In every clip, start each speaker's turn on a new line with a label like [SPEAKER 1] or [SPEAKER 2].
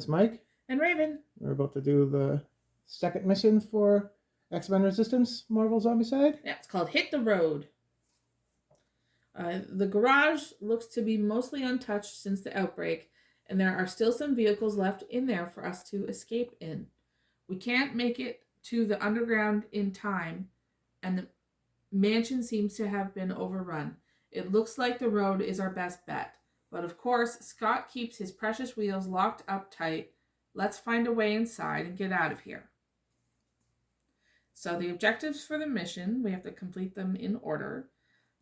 [SPEAKER 1] it's Mike.
[SPEAKER 2] And Ravin.
[SPEAKER 1] We're about to do the second mission for X-Men Resistance Marvel Zombicide.
[SPEAKER 2] Yeah, it's called Hit the Road. The garage looks to be mostly untouched since the outbreak, and there are still some vehicles left in there for us to escape in. We can't make it to the underground in time, and the mansion seems to have been overrun. It looks like the road is our best bet. But of course, Scott keeps his precious wheels locked up tight. Let's find a way inside and get out of here. So the objectives for the mission, we have to complete them in order.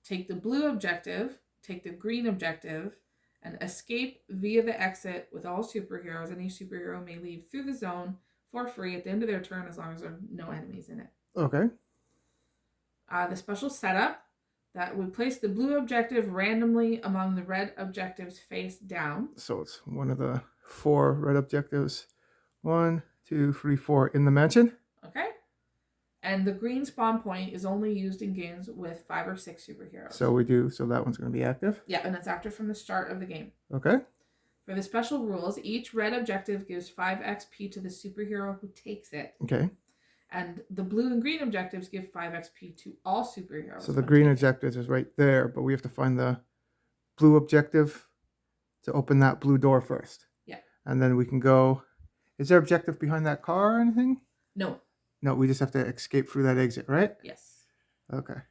[SPEAKER 2] Take the blue objective, take the green objective, and escape via the exit with all superheroes. Any superhero may leave through the zone for free at the end of their turn as long as there are no enemies in it.
[SPEAKER 1] Okay.
[SPEAKER 2] The special setup, that we place the blue objective randomly among the red objectives face down.
[SPEAKER 1] So it's one of the 4 red objectives. 1, 2, 3, 4 in the mansion.
[SPEAKER 2] Okay. And the green spawn point is only used in games with 5 or 6 superheroes.
[SPEAKER 1] So that one's going to be active.
[SPEAKER 2] Yeah, and it's active from the start of the game.
[SPEAKER 1] Okay.
[SPEAKER 2] For the special rules, each red objective gives 5 XP to the superhero who takes it.
[SPEAKER 1] Okay.
[SPEAKER 2] And the blue and green objectives give 5 XP to all superheroes.
[SPEAKER 1] So the green objective is right there, but we have to find the blue objective to open that blue door first.
[SPEAKER 2] Yeah.
[SPEAKER 1] And then we can go... Is there objective behind that car or anything?
[SPEAKER 2] No.
[SPEAKER 1] No, we just have to escape through that exit, right?
[SPEAKER 2] Yes.
[SPEAKER 1] Okay.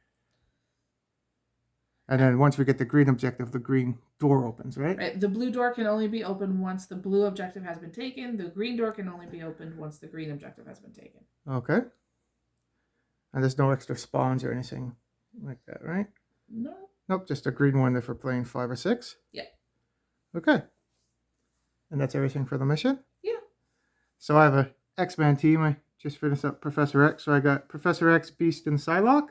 [SPEAKER 1] And then once we get the green objective, the green door opens, right?
[SPEAKER 2] Right. The blue door can only be opened once the blue objective has been taken. The green door can only be opened once the green objective has been taken.
[SPEAKER 1] Okay. And there's no extra spawns or anything like that, right?
[SPEAKER 2] No.
[SPEAKER 1] Nope, just a green one if we're playing 5 or 6.
[SPEAKER 2] Yeah.
[SPEAKER 1] Okay. And that's everything for the mission?
[SPEAKER 2] Yeah.
[SPEAKER 1] So I have a X-Men team. I just finished up Professor X. So I got Professor X, Beast, and Psylocke.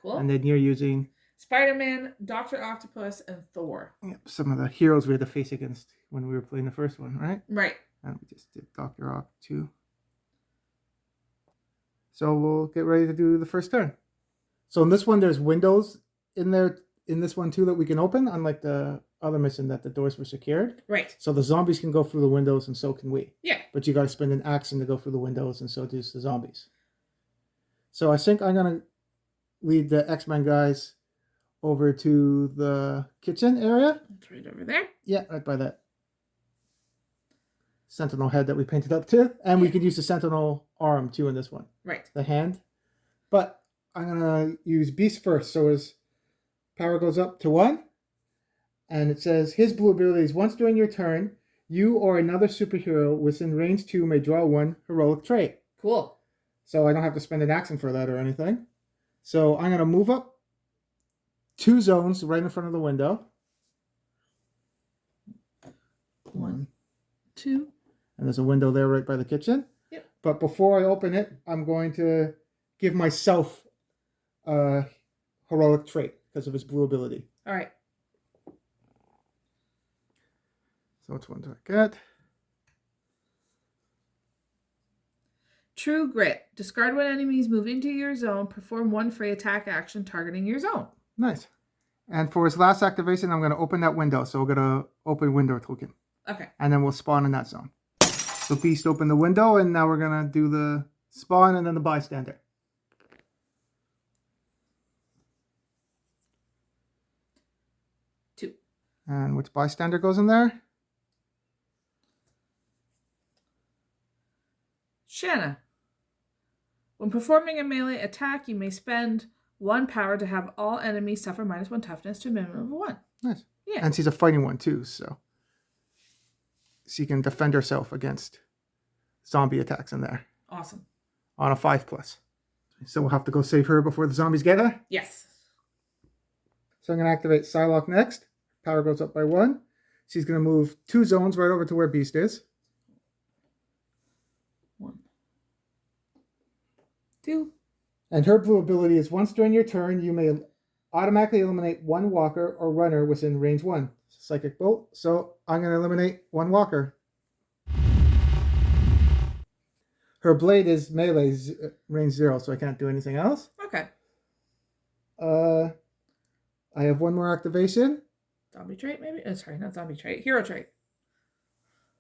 [SPEAKER 2] Cool.
[SPEAKER 1] And then you're using...
[SPEAKER 2] Spider-Man, Doctor Octopus, and Thor.
[SPEAKER 1] Yep, some of the heroes we had to face against when we were playing the first one, right?
[SPEAKER 2] Right.
[SPEAKER 1] And we just did Doctor Oct too. So we'll get ready to do the first turn. So in this one, there's windows in there, in this one too, that we can open, unlike the other mission that the doors were secured.
[SPEAKER 2] Right.
[SPEAKER 1] So the zombies can go through the windows and so can we.
[SPEAKER 2] Yeah.
[SPEAKER 1] But you got to spend an action to go through the windows and so does the zombies. So I think I'm going to lead the X-Men guys over to the kitchen area.
[SPEAKER 2] It's right over there.
[SPEAKER 1] Yeah, right by that sentinel head that we painted up too. And we could use the sentinel arm too in this one.
[SPEAKER 2] Right.
[SPEAKER 1] The hand. But I'm going to use Beast first. So his power goes up to 1. And it says, his blue abilities, once during your turn, you or another superhero within range 2 may draw 1 heroic trait.
[SPEAKER 2] Cool.
[SPEAKER 1] So I don't have to spend an action for that or anything. So I'm going to move up 2 zones right in front of the window.
[SPEAKER 2] 1, 2.
[SPEAKER 1] And there's a window there right by the kitchen.
[SPEAKER 2] Yep.
[SPEAKER 1] But before I open it, I'm going to give myself a heroic trait because of his blue ability.
[SPEAKER 2] All right.
[SPEAKER 1] So which one do I get?
[SPEAKER 2] True Grit. Discard when enemies move into your zone. Perform 1 free attack action targeting your zone.
[SPEAKER 1] Nice. And for his last activation, I'm going to open that window. So we're going to open window token.
[SPEAKER 2] Okay.
[SPEAKER 1] And then we'll spawn in that zone. So Beast opened the window, and now we're going to do the spawn and then the bystander.
[SPEAKER 2] Two.
[SPEAKER 1] And which bystander goes in there?
[SPEAKER 2] Shanna. When performing a melee attack, you may spend 1 power to have all enemies suffer -1 toughness to a minimum of 1.
[SPEAKER 1] Nice.
[SPEAKER 2] Yeah.
[SPEAKER 1] And she's a fighting one too, so she can defend herself against zombie attacks in there.
[SPEAKER 2] Awesome.
[SPEAKER 1] On a 5+. So we'll have to go save her before the zombies get her.
[SPEAKER 2] Yes.
[SPEAKER 1] So I'm going to activate Psylocke next. Power goes up by 1. She's going to move 2 zones right over to where Beast is.
[SPEAKER 2] 1, 2.
[SPEAKER 1] And her blue ability is once during your turn, you may automatically eliminate 1 walker or runner within range 1. Psychic Bolt. So I'm going to eliminate 1 walker. Her blade is melee range 0, so I can't do anything else.
[SPEAKER 2] Okay.
[SPEAKER 1] I have 1 more activation.
[SPEAKER 2] Zombie trait, maybe? Oh, sorry, not zombie trait. Hero trait.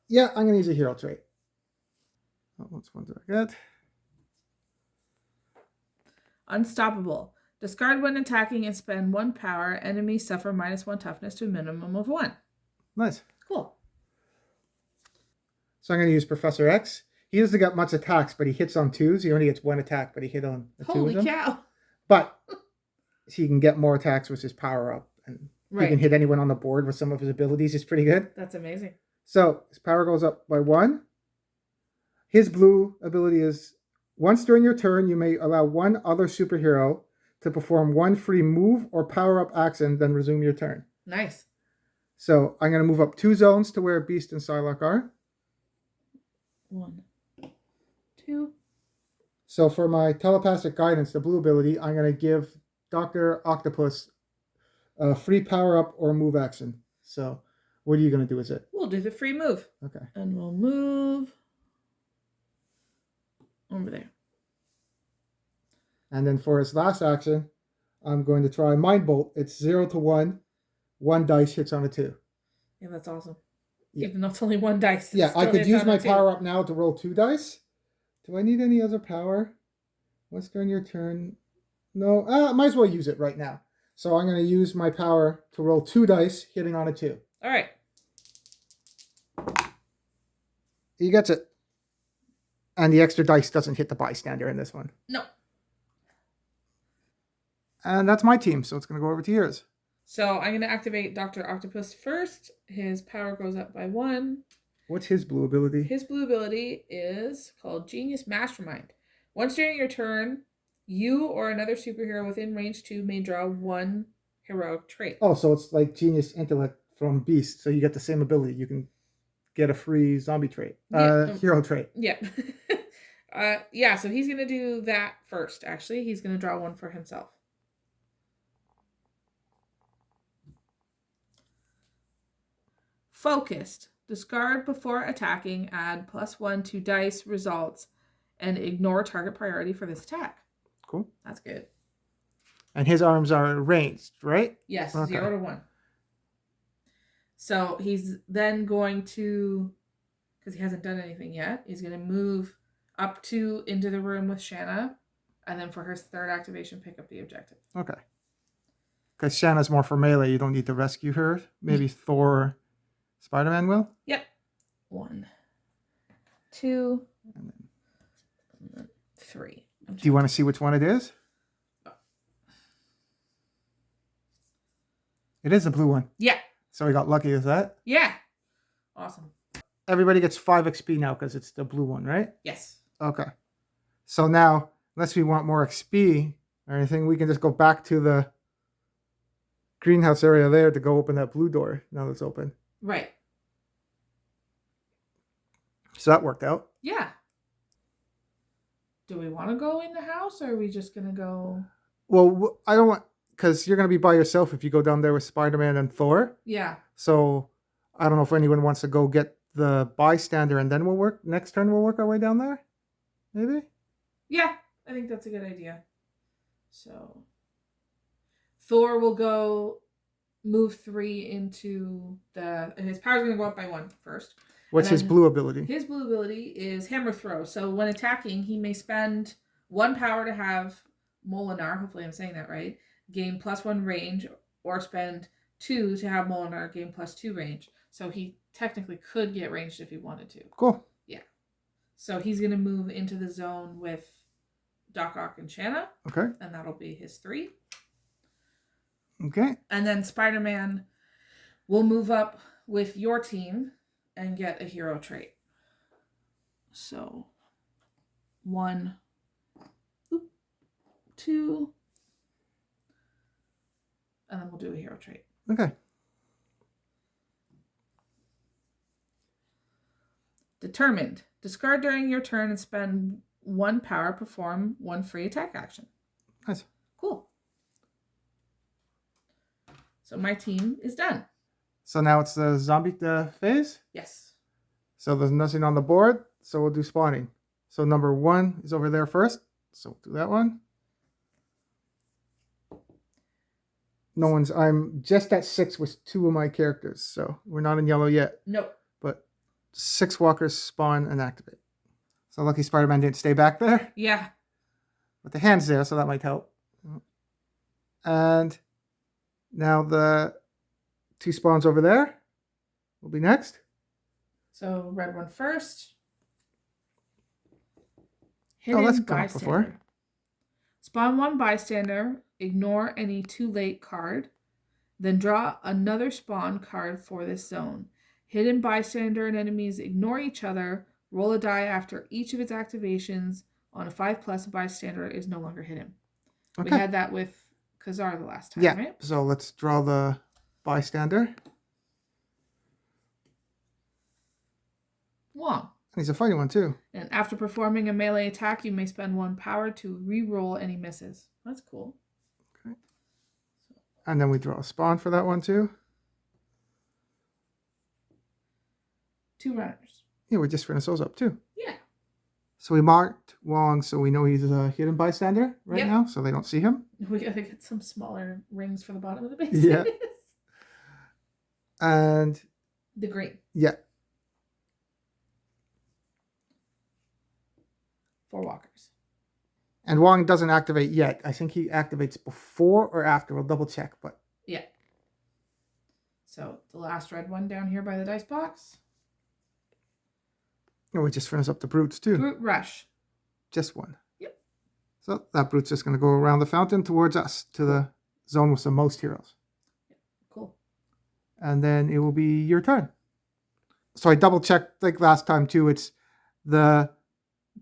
[SPEAKER 1] Yeah, I'm going to use a hero trait. Oh, which one did I get?
[SPEAKER 2] Unstoppable. Discard when attacking and spend 1 power. Enemies suffer -1 toughness to a minimum of 1.
[SPEAKER 1] Nice.
[SPEAKER 2] Cool.
[SPEAKER 1] So I'm going to use Professor X. He doesn't get much attacks, but he hits on 2s. He only gets 1 attack, but he hit on the 2 of
[SPEAKER 2] Holy
[SPEAKER 1] them.
[SPEAKER 2] cow.
[SPEAKER 1] But he can get more attacks with his power up. And
[SPEAKER 2] Right.
[SPEAKER 1] he can hit anyone on the board with some of his abilities. It's pretty good.
[SPEAKER 2] That's amazing.
[SPEAKER 1] So his power goes up by 1. His blue ability is, once during your turn, you may allow one other superhero to perform 1 free move or power-up action, then resume your turn.
[SPEAKER 2] Nice.
[SPEAKER 1] So I'm going to move up 2 zones to where Beast and Psylocke are.
[SPEAKER 2] 1, 2.
[SPEAKER 1] So for my telepathic guidance, the blue ability, I'm going to give Doctor Octopus a free power-up or move action. So what are you going to do with it?
[SPEAKER 2] We'll do the free move.
[SPEAKER 1] Okay.
[SPEAKER 2] And we'll move over there.
[SPEAKER 1] And then for his last action, I'm going to try Mind Bolt. It's 0 to 1. 1 dice hits on a 2.
[SPEAKER 2] Yeah, that's awesome.
[SPEAKER 1] Yeah.
[SPEAKER 2] Even though it's only 1 dice.
[SPEAKER 1] Yeah, I could use my power up now to roll 2 dice. Do I need any other power? Once during your turn? No, might as well use it right now. So I'm going to use my power to roll 2 dice, hitting on a 2.
[SPEAKER 2] All right.
[SPEAKER 1] He gets it. And the extra dice doesn't hit the bystander in this one.
[SPEAKER 2] No.
[SPEAKER 1] And that's my team, so it's going to go over to yours.
[SPEAKER 2] So I'm going to activate Doctor Octopus first. His power goes up by 1.
[SPEAKER 1] What's his blue ability?
[SPEAKER 2] His blue ability is called Genius Mastermind. Once during your turn, you or another superhero within range 2 may draw 1 heroic trait.
[SPEAKER 1] Oh, so it's like Genius Intellect from Beast. So you get the same ability. You can get a free zombie trait. Hero trait.
[SPEAKER 2] Yeah. Yeah, so he's going to do that first, actually. He's going to draw 1 for himself. Focused. Discard before attacking, add +1 to dice results, and ignore target priority for this attack.
[SPEAKER 1] Cool.
[SPEAKER 2] That's good.
[SPEAKER 1] And his arms are ranged, right?
[SPEAKER 2] Yes,
[SPEAKER 1] Okay.
[SPEAKER 2] 0 to 1. So he's then going to, because he hasn't done anything yet, he's going to move up 2 into the room with Shanna, and then for his 3rd activation, pick up the objective.
[SPEAKER 1] Okay. Because Shanna's more for melee, you don't need to rescue her. Maybe Thor, Spider-Man will?
[SPEAKER 2] Yep. 1, 2,
[SPEAKER 1] And
[SPEAKER 2] then 3.
[SPEAKER 1] do you want to see which one it is? It is the blue one.
[SPEAKER 2] Yeah.
[SPEAKER 1] So we got lucky with that.
[SPEAKER 2] Yeah. Awesome.
[SPEAKER 1] Everybody gets 5 XP now because it's the blue one, right?
[SPEAKER 2] Yes.
[SPEAKER 1] Okay. So now, unless we want more XP or anything, we can just go back to the greenhouse area there to go open that blue door. Now it's open.
[SPEAKER 2] Right.
[SPEAKER 1] So that worked out.
[SPEAKER 2] Yeah. Do we want to go in the house, or are we just going to go?
[SPEAKER 1] Well, I don't want, because you're going to be by yourself if you go down there with Spider-Man and Thor.
[SPEAKER 2] Yeah.
[SPEAKER 1] So I don't know if anyone wants to go get the bystander and then we'll work. Next turn we'll work our way down there. Maybe?
[SPEAKER 2] Yeah, I think that's a good idea. So Thor will go move 3 into his power's going to go up by 1 first.
[SPEAKER 1] What's his blue ability?
[SPEAKER 2] His blue ability is Hammer Throw. So when attacking, he may spend 1 power to have Molinar, hopefully I'm saying that right, gain +1 range, or spend 2 to have Molinar gain +2 range. So he technically could get ranged if he wanted to.
[SPEAKER 1] Cool.
[SPEAKER 2] Yeah. So he's going to move into the zone with Doc Ock and Shanna.
[SPEAKER 1] Okay.
[SPEAKER 2] And that'll be his 3.
[SPEAKER 1] Okay.
[SPEAKER 2] And then Spider-Man will move up with your team and get a hero trait. So 1, 2, and then we'll do a hero trait.
[SPEAKER 1] Okay.
[SPEAKER 2] Determined. Discard during your turn and spend 1 power, perform 1 free attack action.
[SPEAKER 1] Nice.
[SPEAKER 2] Cool. So my team is done.
[SPEAKER 1] So now it's the zombie phase?
[SPEAKER 2] Yes.
[SPEAKER 1] So there's nothing on the board, so we'll do spawning. So number 1 is over there first. So we'll do that one. No one's, I'm just at 6 with 2 of my characters, so we're not in yellow yet.
[SPEAKER 2] Nope.
[SPEAKER 1] But 6 walkers spawn and activate. So lucky Spider-Man didn't stay back there.
[SPEAKER 2] Yeah.
[SPEAKER 1] But the hand's there, so that might help. And now the 2 spawns over there will be next.
[SPEAKER 2] So red one first.
[SPEAKER 1] Oh, that's come up before.
[SPEAKER 2] Spawn 1 bystander. Ignore any too late card. Then draw another spawn card for this zone. Hidden bystander and enemies ignore each other. Roll a die after each of its activations. On a 5+, bystander is no longer hidden. Okay. We had that with Kazar the last time, right?
[SPEAKER 1] So let's draw the bystander.
[SPEAKER 2] Wong.
[SPEAKER 1] He's a fighting one too.
[SPEAKER 2] And after performing a melee attack, you may spend 1 power to re-roll any misses. That's cool.
[SPEAKER 1] Okay. And then we draw a spawn for that one too.
[SPEAKER 2] 2 runners.
[SPEAKER 1] Yeah, we just finished those up too.
[SPEAKER 2] Yeah.
[SPEAKER 1] So we marked Wong so we know he's a hidden bystander right now, so they don't see him.
[SPEAKER 2] We gotta get some smaller rings for the bottom of the base.
[SPEAKER 1] Yeah. And
[SPEAKER 2] the green.
[SPEAKER 1] Yeah.
[SPEAKER 2] 4 walkers.
[SPEAKER 1] And Wong doesn't activate yet. I think he activates before or after. We'll double check, but
[SPEAKER 2] yeah. So the last red one down here by the dice box.
[SPEAKER 1] Oh, we just finished up the brutes too.
[SPEAKER 2] Brute rush.
[SPEAKER 1] Just 1.
[SPEAKER 2] Yep.
[SPEAKER 1] So that brute's just going to go around the fountain towards us to the zone with the most heroes.
[SPEAKER 2] Yep. Cool.
[SPEAKER 1] And then it will be your turn. So I double checked like last time too. It's the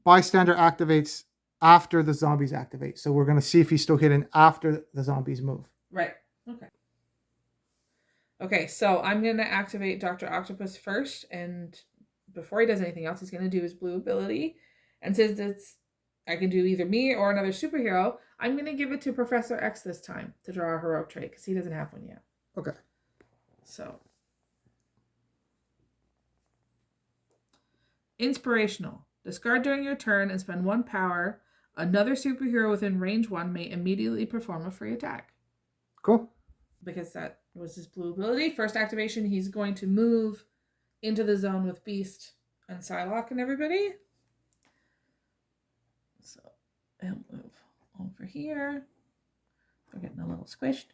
[SPEAKER 1] bystander activates after the zombies activate. So we're going to see if he's still hidden after the zombies move.
[SPEAKER 2] Right. Okay. Okay, so I'm going to activate Doctor Octopus first, and before he does anything else, he's going to do his blue ability. And since it's, I can do either me or another superhero, I'm going to give it to Professor X this time to draw a heroic trait, because he doesn't have one yet.
[SPEAKER 1] Okay.
[SPEAKER 2] So. Inspirational. Discard during your turn and spend 1 power. Another superhero within range 1 may immediately perform a free attack.
[SPEAKER 1] Cool.
[SPEAKER 2] Because that was his blue ability. First activation, he's going to move into the zone with Beast and Psylocke and everybody. So he'll move over here. We're getting a little squished.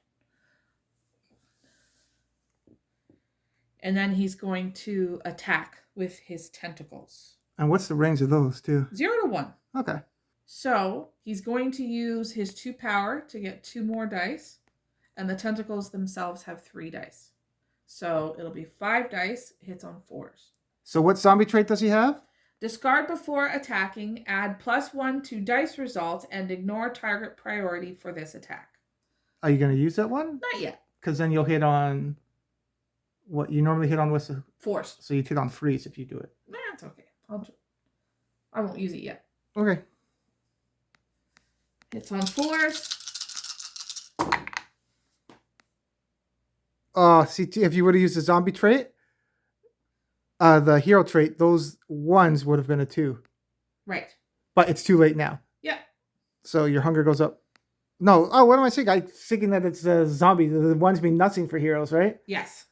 [SPEAKER 2] And then he's going to attack with his tentacles.
[SPEAKER 1] And what's the range of those too?
[SPEAKER 2] 0 to 1.
[SPEAKER 1] Okay.
[SPEAKER 2] So he's going to use his 2 power to get 2 more dice. And the tentacles themselves have 3 dice. So it'll be 5 dice, hits on 4s.
[SPEAKER 1] So what zombie trait does he have?
[SPEAKER 2] Discard before attacking, add +1 to dice result, and ignore target priority for this attack.
[SPEAKER 1] Are you going to use that one?
[SPEAKER 2] Not yet.
[SPEAKER 1] Because then you'll hit on what you normally hit on with the
[SPEAKER 2] 4s.
[SPEAKER 1] So you'd hit on 3s if you do it.
[SPEAKER 2] Nah, it's okay. I won't use it yet.
[SPEAKER 1] Okay.
[SPEAKER 2] Hits on 4s.
[SPEAKER 1] See, if you would have used the zombie trait, the hero trait, those 1s would have been a 2.
[SPEAKER 2] Right.
[SPEAKER 1] But it's too late now.
[SPEAKER 2] Yeah.
[SPEAKER 1] So your hunger goes up. No. Oh, what am I saying? I'm thinking that it's a zombie. The 1s mean nothing for heroes, right?
[SPEAKER 2] Yes.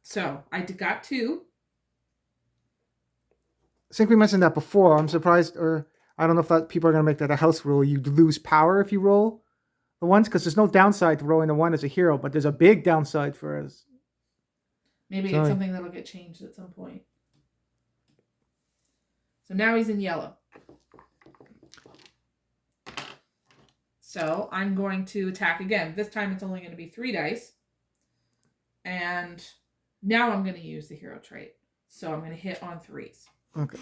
[SPEAKER 2] So I got 2.
[SPEAKER 1] I think we mentioned that before. I'm surprised, or I don't know if that people are going to make that a house rule. You lose power if you roll the 1s, because there's no downside to rolling a 1 as a hero, but there's a big downside for us.
[SPEAKER 2] Maybe it's something that'll get changed at some point. So now he's in yellow. So I'm going to attack again. This time it's only going to be 3 dice. And now I'm going to use the hero trait. So I'm going to hit on 3s.
[SPEAKER 1] Okay.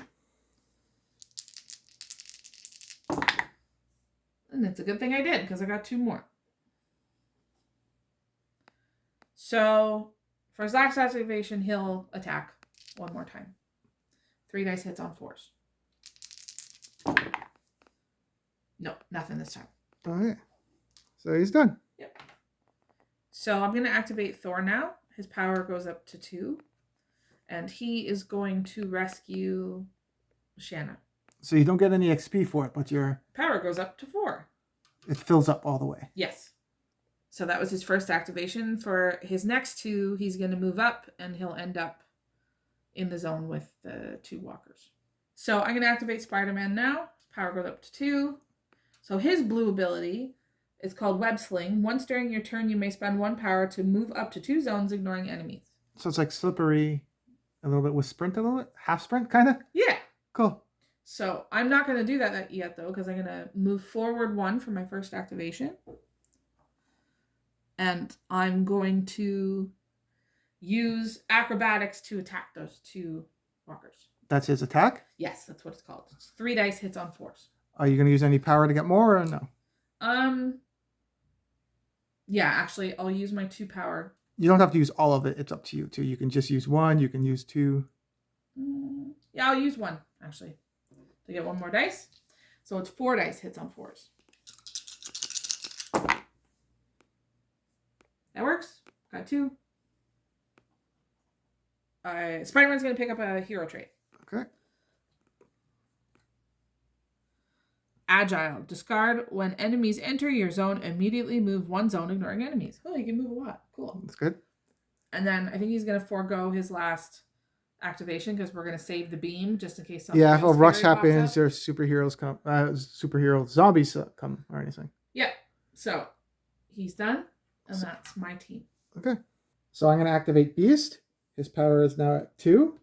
[SPEAKER 2] And it's a good thing I did, because I got 2 more. So for his last activation, he'll attack 1 more time. 3 dice hits on 4s. Nope, nothing this time.
[SPEAKER 1] Okay. So he's done.
[SPEAKER 2] Yep. So I'm going to activate Thor now. His power goes up to 2. And he is going to rescue Shanna.
[SPEAKER 1] So you don't get any XP for it, but your
[SPEAKER 2] power goes up to 4.
[SPEAKER 1] It fills up all the way.
[SPEAKER 2] Yes. So that was his first activation. For his next 2, he's going to move up, and he'll end up in the zone with the 2 walkers. So I'm going to activate Spider-Man now. Power goes up to 2. So his blue ability is called Web Sling. Once during your turn, you may spend 1 power to move up to 2 zones, ignoring enemies.
[SPEAKER 1] So it's like slippery, a little bit with sprint, a little bit? Half sprint, kind of?
[SPEAKER 2] Yeah.
[SPEAKER 1] Cool.
[SPEAKER 2] So I'm not going to do that yet, though, because I'm going to move forward 1 for my first activation. And I'm going to use acrobatics to attack those 2 walkers.
[SPEAKER 1] That's his attack?
[SPEAKER 2] Yes, that's what it's called. It's 3 dice hits on 4s.
[SPEAKER 1] Are you going to use any power to get more or no?
[SPEAKER 2] Yeah, actually, I'll use my 2 power.
[SPEAKER 1] You don't have to use all of it. It's up to you, too. You can just use 1. You can use 2.
[SPEAKER 2] Yeah, I'll use 1, actually, to get 1 more dice. So it's 4 dice hits on 4s. That works. Got 2. Spider-Man's going to pick up a hero trait.
[SPEAKER 1] Okay.
[SPEAKER 2] Agile. Discard when enemies enter your zone. Immediately move 1 zone, ignoring enemies. Oh, you can move a lot. Cool.
[SPEAKER 1] That's good.
[SPEAKER 2] And then I think he's going to forego his last activation because we're going to save the beam just in case something
[SPEAKER 1] Yeah, if a rush
[SPEAKER 2] scary
[SPEAKER 1] happens,
[SPEAKER 2] pops up.
[SPEAKER 1] or superheroes come, superhero zombies come or anything.
[SPEAKER 2] Yeah. So he's done, and that's my team.
[SPEAKER 1] Okay. So I'm going to activate Beast. His power is now at 2.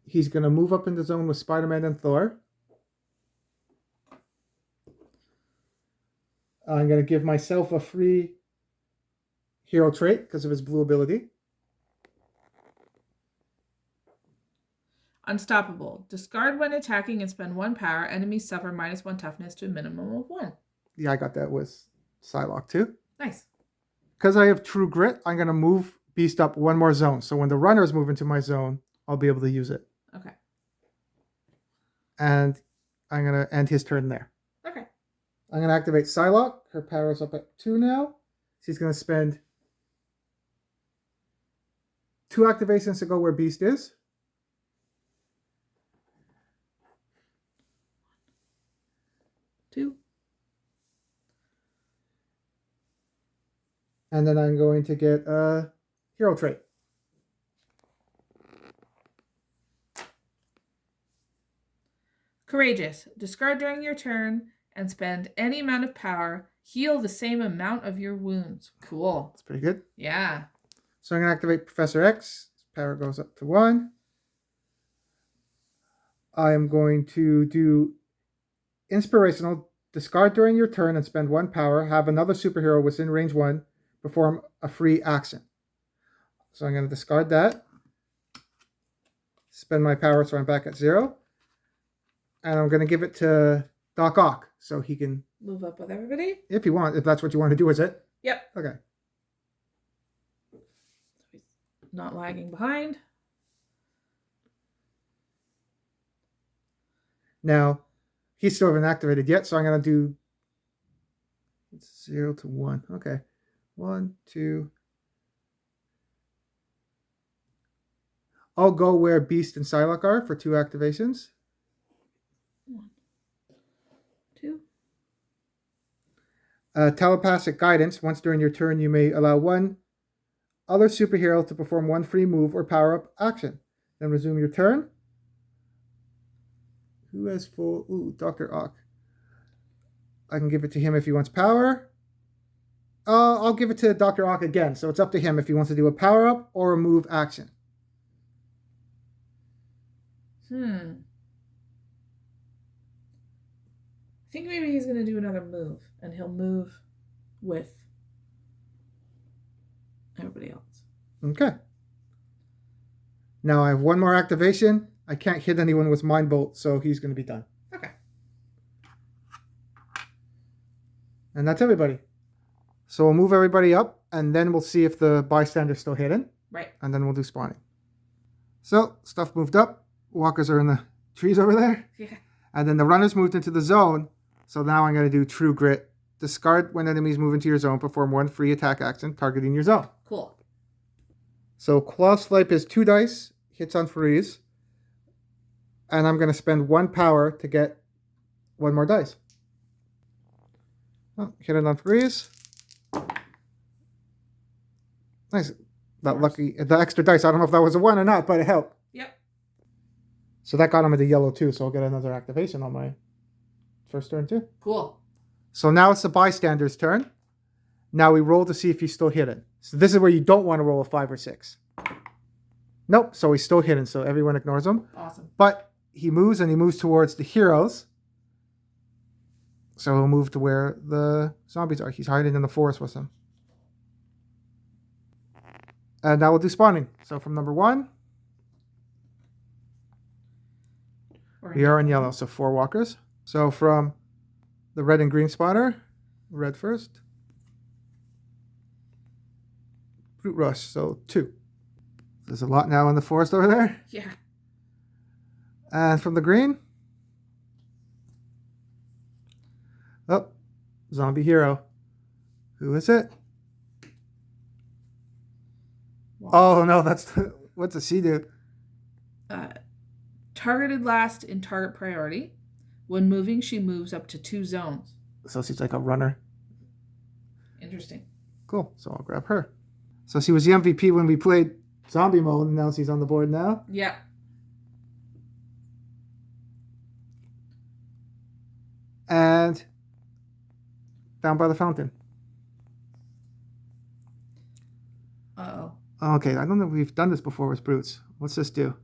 [SPEAKER 1] He's going to move up in the zone with Spider-Man and Thor. I'm going to give myself a free hero trait because of his blue ability.
[SPEAKER 2] Unstoppable. Discard when attacking and spend 1 power. Enemies suffer -1 toughness to a minimum of 1.
[SPEAKER 1] Yeah, I got that with Psylocke too.
[SPEAKER 2] Nice.
[SPEAKER 1] Because I have True Grit, I'm going to move Beast up 1 more zone. So when the runners move into my zone, I'll be able to use it.
[SPEAKER 2] Okay.
[SPEAKER 1] And I'm going to end his turn there.
[SPEAKER 2] Okay.
[SPEAKER 1] I'm going to activate Psylocke. Her power is up at 2 now. She's going to spend 2 activations to go where Beast is. And then I'm going to get a hero trait.
[SPEAKER 2] Courageous. Discard during your turn and spend any amount of power. Heal the same amount of your wounds. Cool.
[SPEAKER 1] That's pretty good.
[SPEAKER 2] Yeah.
[SPEAKER 1] So I'm going to activate Professor X. His power goes up to 1. I am going to do Inspirational. Discard during your turn and spend 1 power. Have another superhero within range 1 perform a free action. So I'm going to discard that. Spend my power so I'm back at 0. And I'm going to give it to Doc Ock so he can
[SPEAKER 2] move up with everybody.
[SPEAKER 1] If you want, if that's what you want to do, is it?
[SPEAKER 2] Yep.
[SPEAKER 1] Okay.
[SPEAKER 2] Not lagging behind.
[SPEAKER 1] Now, he still hasn't activated yet, so I'm going to do 0 to 1. Okay. 1, 2. I'll go where Beast and Psylocke are for 2 activations.
[SPEAKER 2] 1, 2.
[SPEAKER 1] Telepathic Guidance. Once during your turn, you may allow 1 other superhero to perform 1 free move or power-up action. Then resume your turn. Who has full... Ooh, Doctor Ock. I can give it to him if he wants power. I'll give it to Doctor Ock again, so it's up to him if he wants to do a power-up or a move action.
[SPEAKER 2] I think maybe he's going to do another move, and he'll move with everybody else.
[SPEAKER 1] Okay. Now I have 1 more activation. I can't hit anyone with Mind Bolt, so he's going to be done.
[SPEAKER 2] Okay.
[SPEAKER 1] And that's everybody. So we'll move everybody up, and then we'll see if the bystander's still hidden.
[SPEAKER 2] Right.
[SPEAKER 1] And then we'll do spawning. So, stuff moved up. Walkers are in the trees over there.
[SPEAKER 2] Yeah.
[SPEAKER 1] And then the runners moved into the zone. So now I'm going to do True Grit. Discard when enemies move into your zone. Perform 1 free attack action targeting your zone.
[SPEAKER 2] Cool.
[SPEAKER 1] So Claw Swipe is 2 dice. Hits on freeze. And I'm going to spend 1 power to get 1 more dice. Oh, hit it on freeze. Nice. that lucky, the extra dice. I don't know if that was a 1 or not, but it helped.
[SPEAKER 2] Yep.
[SPEAKER 1] So that got him into yellow too. So I'll get another activation on my first turn too.
[SPEAKER 2] Cool.
[SPEAKER 1] So now it's the bystander's turn. Now we roll to see if he's still hidden. So this is where you don't want to roll a 5 or 6. Nope. So he's still hidden. So everyone ignores him.
[SPEAKER 2] Awesome.
[SPEAKER 1] But he moves and he moves towards the heroes. So he'll move to where the zombies are. He's hiding in the forest with them. And now we'll do spawning. So from number 1, we are in yellow. So 4 walkers. So from the red and green spawner, red first. Brute rush, so 2. There's a lot now in the forest over there.
[SPEAKER 2] Yeah.
[SPEAKER 1] And from the green, oh, zombie hero. Who is it? Wow. Oh no, what's the C do?
[SPEAKER 2] Targeted last in target priority. When moving, she moves up to 2 zones.
[SPEAKER 1] So she's like a runner.
[SPEAKER 2] Interesting.
[SPEAKER 1] Cool. So I'll grab her. So she was the MVP when we played zombie mode, and now she's on the board now.
[SPEAKER 2] Yeah.
[SPEAKER 1] And down by the fountain.
[SPEAKER 2] Uh-oh.
[SPEAKER 1] Okay, I don't know if we've done this before with brutes. What's this do?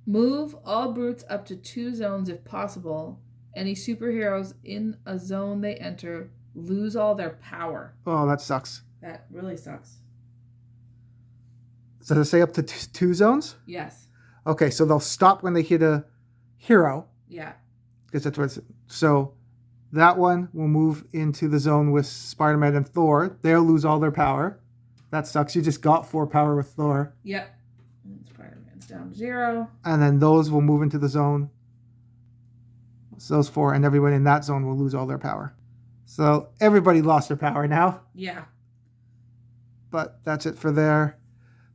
[SPEAKER 2] Move all brutes up to 2 zones if possible. Any superheroes in a zone they enter lose all their power.
[SPEAKER 1] Oh, that sucks.
[SPEAKER 2] That really sucks.
[SPEAKER 1] Does it say up to 2 zones?
[SPEAKER 2] Yes.
[SPEAKER 1] Okay, so they'll stop when they hit a hero.
[SPEAKER 2] Yeah.
[SPEAKER 1] Because that's what it's... So that one will move into the zone with Spider-Man and Thor. They'll lose all their power. That sucks. You just got 4 power with Thor.
[SPEAKER 2] Yep. And Spider-Man's down to 0.
[SPEAKER 1] And then those will move into the zone. So those 4, and everyone in that zone will lose all their power. So everybody lost their power now.
[SPEAKER 2] Yeah.
[SPEAKER 1] But that's it for the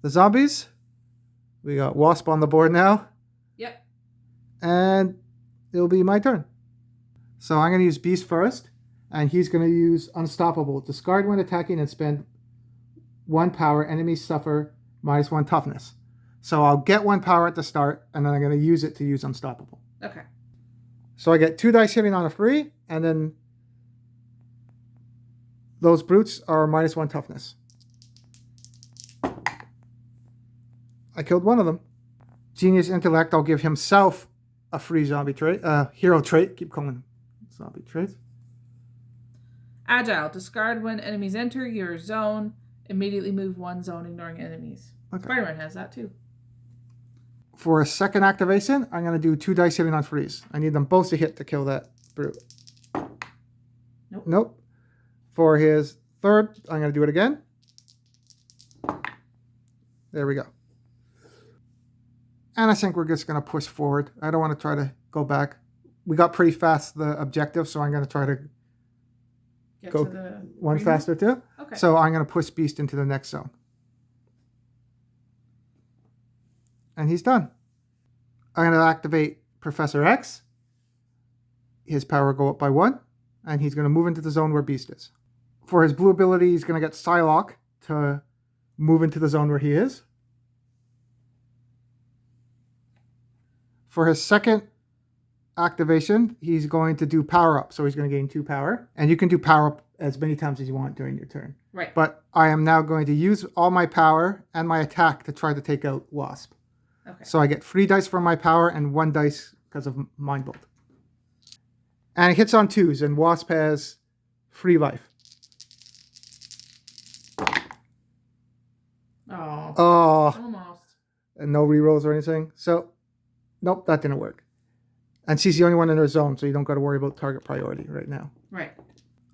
[SPEAKER 1] zombies. We got Wasp on the board now.
[SPEAKER 2] Yep.
[SPEAKER 1] And it'll be my turn. So I'm going to use Beast first. And he's going to use Unstoppable. Discard when attacking and spend 1 power. Enemies suffer -1 toughness. So I'll get 1 power at the start. And then I'm going to use it to use Unstoppable.
[SPEAKER 2] Okay.
[SPEAKER 1] So I get 2 dice hitting on a free. And then those brutes are -1 toughness. I killed one of them. Genius Intellect, I'll give himself a free zombie trait. Hero trait. Keep calling them zombie traits.
[SPEAKER 2] Agile. Discard when enemies enter your zone. Immediately move 1 zone, ignoring enemies. Okay. Spider-Man has that too.
[SPEAKER 1] For a second activation, I'm going to do 2 dice hitting on freeze. I need them both to hit to kill that brute. Nope. For his third, I'm going to do it again. There we go. And I think we're just going to push forward. I don't want to try to go back. We got pretty fast the objective, so I'm going to try to go one faster too. Okay. So I'm going to push Beast into the next zone. And he's done. I'm going to activate Professor X. His power will go up by 1. And he's going to move into the zone where Beast is. For his blue ability, he's going to get Psylocke to move into the zone where he is. For his second activation, he's going to do power up. So he's going to gain 2 power. And you can do power up as many times as you want during your turn.
[SPEAKER 2] Right.
[SPEAKER 1] But I am now going to use all my power and my attack to try to take out Wasp. Okay. So I get 3 dice from my power and 1 dice because of Mind Bolt. And it hits on 2s, and Wasp has 3 life.
[SPEAKER 2] Oh.
[SPEAKER 1] Almost. And no rerolls or anything. So, nope, that didn't work. And she's the only one in her zone, so you don't got to worry about target priority right now.
[SPEAKER 2] Right.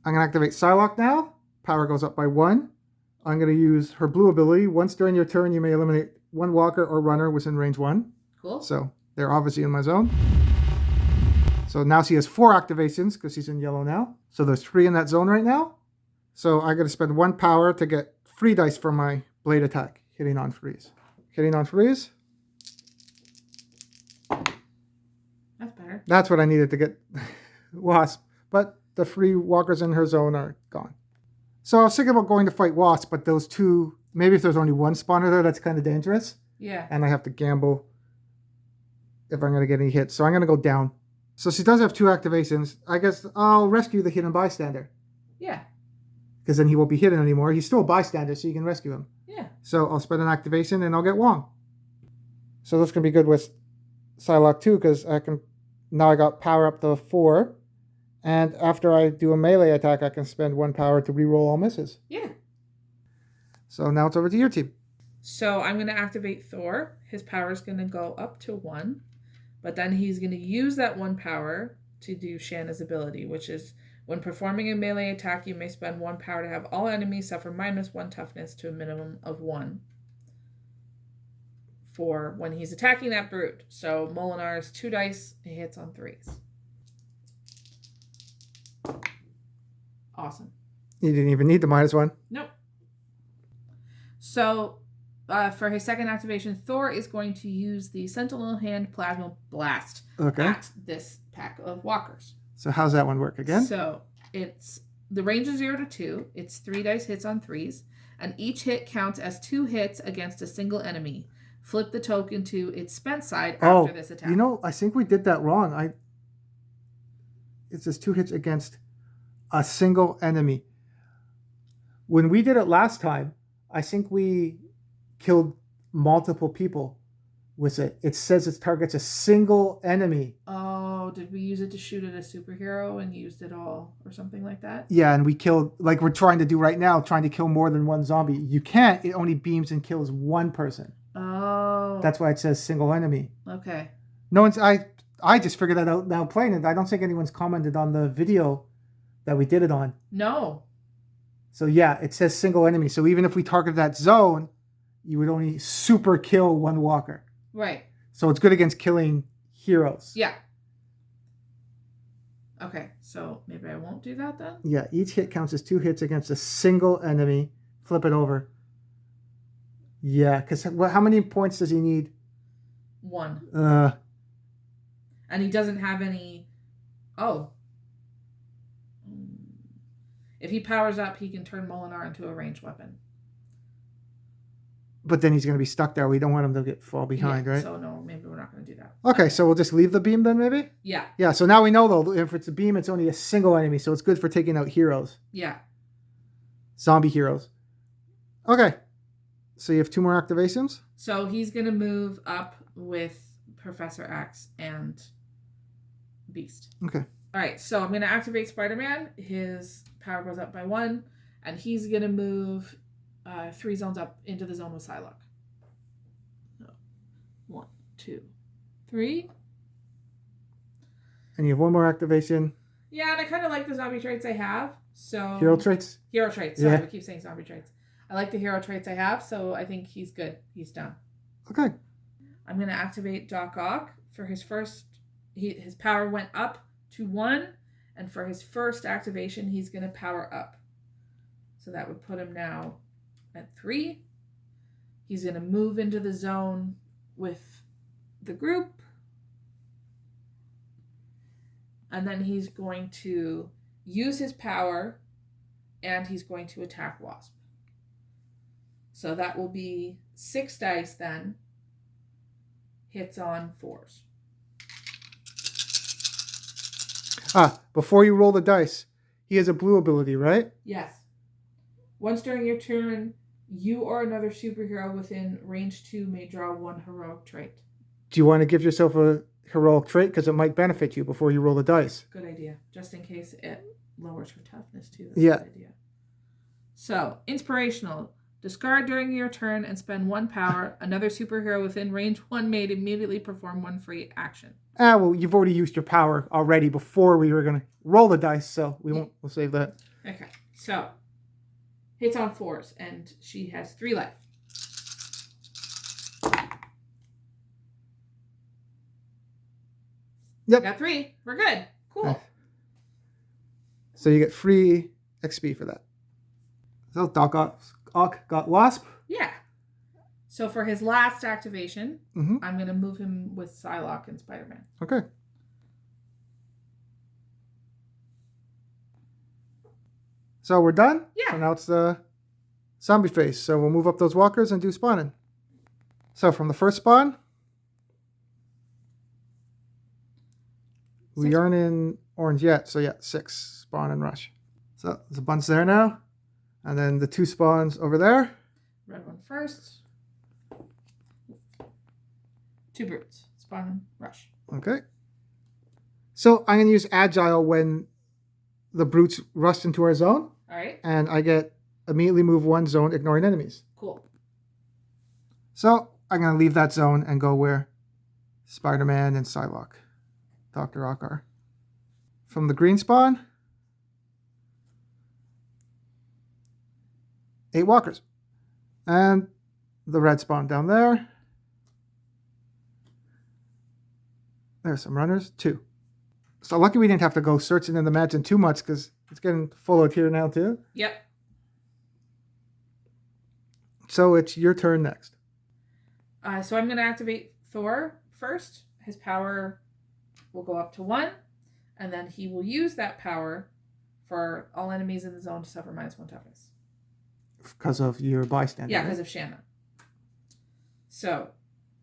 [SPEAKER 1] I'm going to activate Psylocke now. Power goes up by 1. I'm going to use her blue ability. Once during your turn, you may eliminate 1 walker or runner within range 1. Cool. So they're obviously in my zone. So now she has 4 activations because she's in yellow now. So there's 3 in that zone right now. So I got to spend 1 power to get 3 dice for my blade attack, hitting on freeze. Hitting on freeze.
[SPEAKER 2] That's better.
[SPEAKER 1] That's what I needed to get Wasp. But the 3 walkers in her zone are gone. So I was thinking about going to fight Wasp, but those 2 maybe if there's only one spawner there, that's kind of dangerous.
[SPEAKER 2] Yeah.
[SPEAKER 1] And I have to gamble if I'm going to get any hits. So I'm going to go down. So she does have 2 activations. I guess I'll rescue the hidden bystander.
[SPEAKER 2] Yeah.
[SPEAKER 1] Because then he won't be hidden anymore. He's still a bystander, so you can rescue him.
[SPEAKER 2] Yeah.
[SPEAKER 1] So I'll spend an activation and I'll get Wong. So this can be good with Psylocke too, because now I got power up to 4. And after I do a melee attack, I can spend 1 power to reroll all misses.
[SPEAKER 2] Yeah.
[SPEAKER 1] So now it's over to your team.
[SPEAKER 2] So I'm going to activate Thor. His power is going to go up to 1. But then he's going to use that 1 power to do Shanna's ability, which is when performing a melee attack, you may spend 1 power to have all enemies suffer -1 toughness to a minimum of 1 for when he's attacking that brute. So Molinar's 2 dice, he hits on 3s. Awesome.
[SPEAKER 1] You didn't even need the -1.
[SPEAKER 2] Nope. So for his second activation, Thor is going to use the Sentinel Hand Plasma Blast at this pack of walkers.
[SPEAKER 1] So how's that one work again?
[SPEAKER 2] So it's the range is 0 to 2. It's 3 dice hits on 3s, and each hit counts as 2 hits against a single enemy. Flip the token to its spent side after this attack.
[SPEAKER 1] You know, I think we did that wrong. It says 2 hits against a single enemy. When we did it last time, I think we killed multiple people with it. It says it targets a single enemy.
[SPEAKER 2] Oh, did we use it to shoot at a superhero and used it all or something like that?
[SPEAKER 1] Yeah, and we killed, like we're trying to do right now, trying to kill more than 1 zombie. You can't. It only beams and kills 1 person.
[SPEAKER 2] Oh.
[SPEAKER 1] That's why it says single enemy.
[SPEAKER 2] Okay.
[SPEAKER 1] No one's, I just figured that out now playing it. I don't think anyone's commented on the video that we did it on.
[SPEAKER 2] No.
[SPEAKER 1] So yeah, it says single enemy. So even if we target that zone, you would only super kill 1 walker.
[SPEAKER 2] Right.
[SPEAKER 1] So it's good against killing heroes.
[SPEAKER 2] Yeah. Okay, so maybe I won't do that then?
[SPEAKER 1] Yeah, each hit counts as 2 hits against a single enemy. Flip it over. Yeah, because how many points does he need?
[SPEAKER 2] 1.
[SPEAKER 1] Uh,
[SPEAKER 2] And he doesn't have any... Oh. If he powers up, he can turn Molinar into a ranged weapon.
[SPEAKER 1] But then he's going to be stuck there. We don't want him to fall behind, right?
[SPEAKER 2] So no, maybe we're not going to do that.
[SPEAKER 1] Okay, so we'll just leave the beam then, maybe?
[SPEAKER 2] Yeah.
[SPEAKER 1] Yeah, so now we know, though, if it's a beam, it's only a single enemy, so it's good for taking out heroes.
[SPEAKER 2] Yeah.
[SPEAKER 1] Zombie heroes. Okay. So you have 2 more activations?
[SPEAKER 2] So he's going to move up with Professor X and Beast.
[SPEAKER 1] Okay.
[SPEAKER 2] All right, so I'm going to activate Spider-Man. His power goes up by 1, and he's going to move 3 zones up into the zone with Psylocke. So, 1, 2, 3.
[SPEAKER 1] And you have 1 more activation.
[SPEAKER 2] Yeah, and I kind of like the zombie traits I have. So
[SPEAKER 1] Hero traits?
[SPEAKER 2] Hero traits. Sorry,
[SPEAKER 1] Yeah.
[SPEAKER 2] we keep saying zombie traits. I like the hero traits I have, so I think he's good. He's done.
[SPEAKER 1] Okay.
[SPEAKER 2] I'm going to activate Doc Ock for his first... his power went up to 1, and for his first activation, he's going to power up. So that would put him now at 3. He's going to move into the zone with the group. And then he's going to use his power, and he's going to attack WASP. So that will be 6 dice then. Hits on 4s.
[SPEAKER 1] Before you roll the dice, he has a blue ability, right?
[SPEAKER 2] Yes. Once during your turn, you or another superhero within range 2 may draw 1 heroic trait.
[SPEAKER 1] Do you want to give yourself a heroic trait? Because it might benefit you before you roll the dice.
[SPEAKER 2] Good idea. Just in case it lowers her toughness too. That's
[SPEAKER 1] Yeah.
[SPEAKER 2] a good idea. So, inspirational. Discard during your turn and spend 1 power. Another superhero within range 1 may immediately perform 1 free action.
[SPEAKER 1] Well, you've already used your power already before we were going to roll the dice, so we'll save that.
[SPEAKER 2] Okay, so hits on 4s, and she has 3 life.
[SPEAKER 1] Yep.
[SPEAKER 2] Got 3. We're good. Cool.
[SPEAKER 1] Nice. So you get free XP for that. So Doc Ock got Wasp.
[SPEAKER 2] Yeah. So for his last activation,
[SPEAKER 1] Mm-hmm.
[SPEAKER 2] I'm going to move him with Psylocke and Spider-Man.
[SPEAKER 1] Okay. So we're done?
[SPEAKER 2] Yeah.
[SPEAKER 1] So now it's the zombie phase. So we'll move up those walkers and do spawning. So from the first spawn, we aren't in orange yet. So yeah, 6 spawn and rush. So there's a bunch there now. And then the 2 spawns over there.
[SPEAKER 2] Red one first. 2 brutes. Spawn and rush.
[SPEAKER 1] Okay. So I'm going to use Agile when the brutes rush into our zone.
[SPEAKER 2] All right.
[SPEAKER 1] And I get immediately move 1 zone, ignoring enemies.
[SPEAKER 2] Cool.
[SPEAKER 1] So I'm going to leave that zone and go where Spider-Man and Psylocke, Doctor Octopus are. From the green spawn, 8 walkers. And the red spawn down there. There's some runners, 2. So lucky we didn't have to go searching in the mansion too much because it's getting full out here now too.
[SPEAKER 2] Yep.
[SPEAKER 1] So it's your turn next.
[SPEAKER 2] So I'm going to activate Thor first. His power will go up to 1. And then he will use that power for all enemies in the zone to suffer -1 toughness.
[SPEAKER 1] Because of your bystander.
[SPEAKER 2] Yeah, because of Shanna. So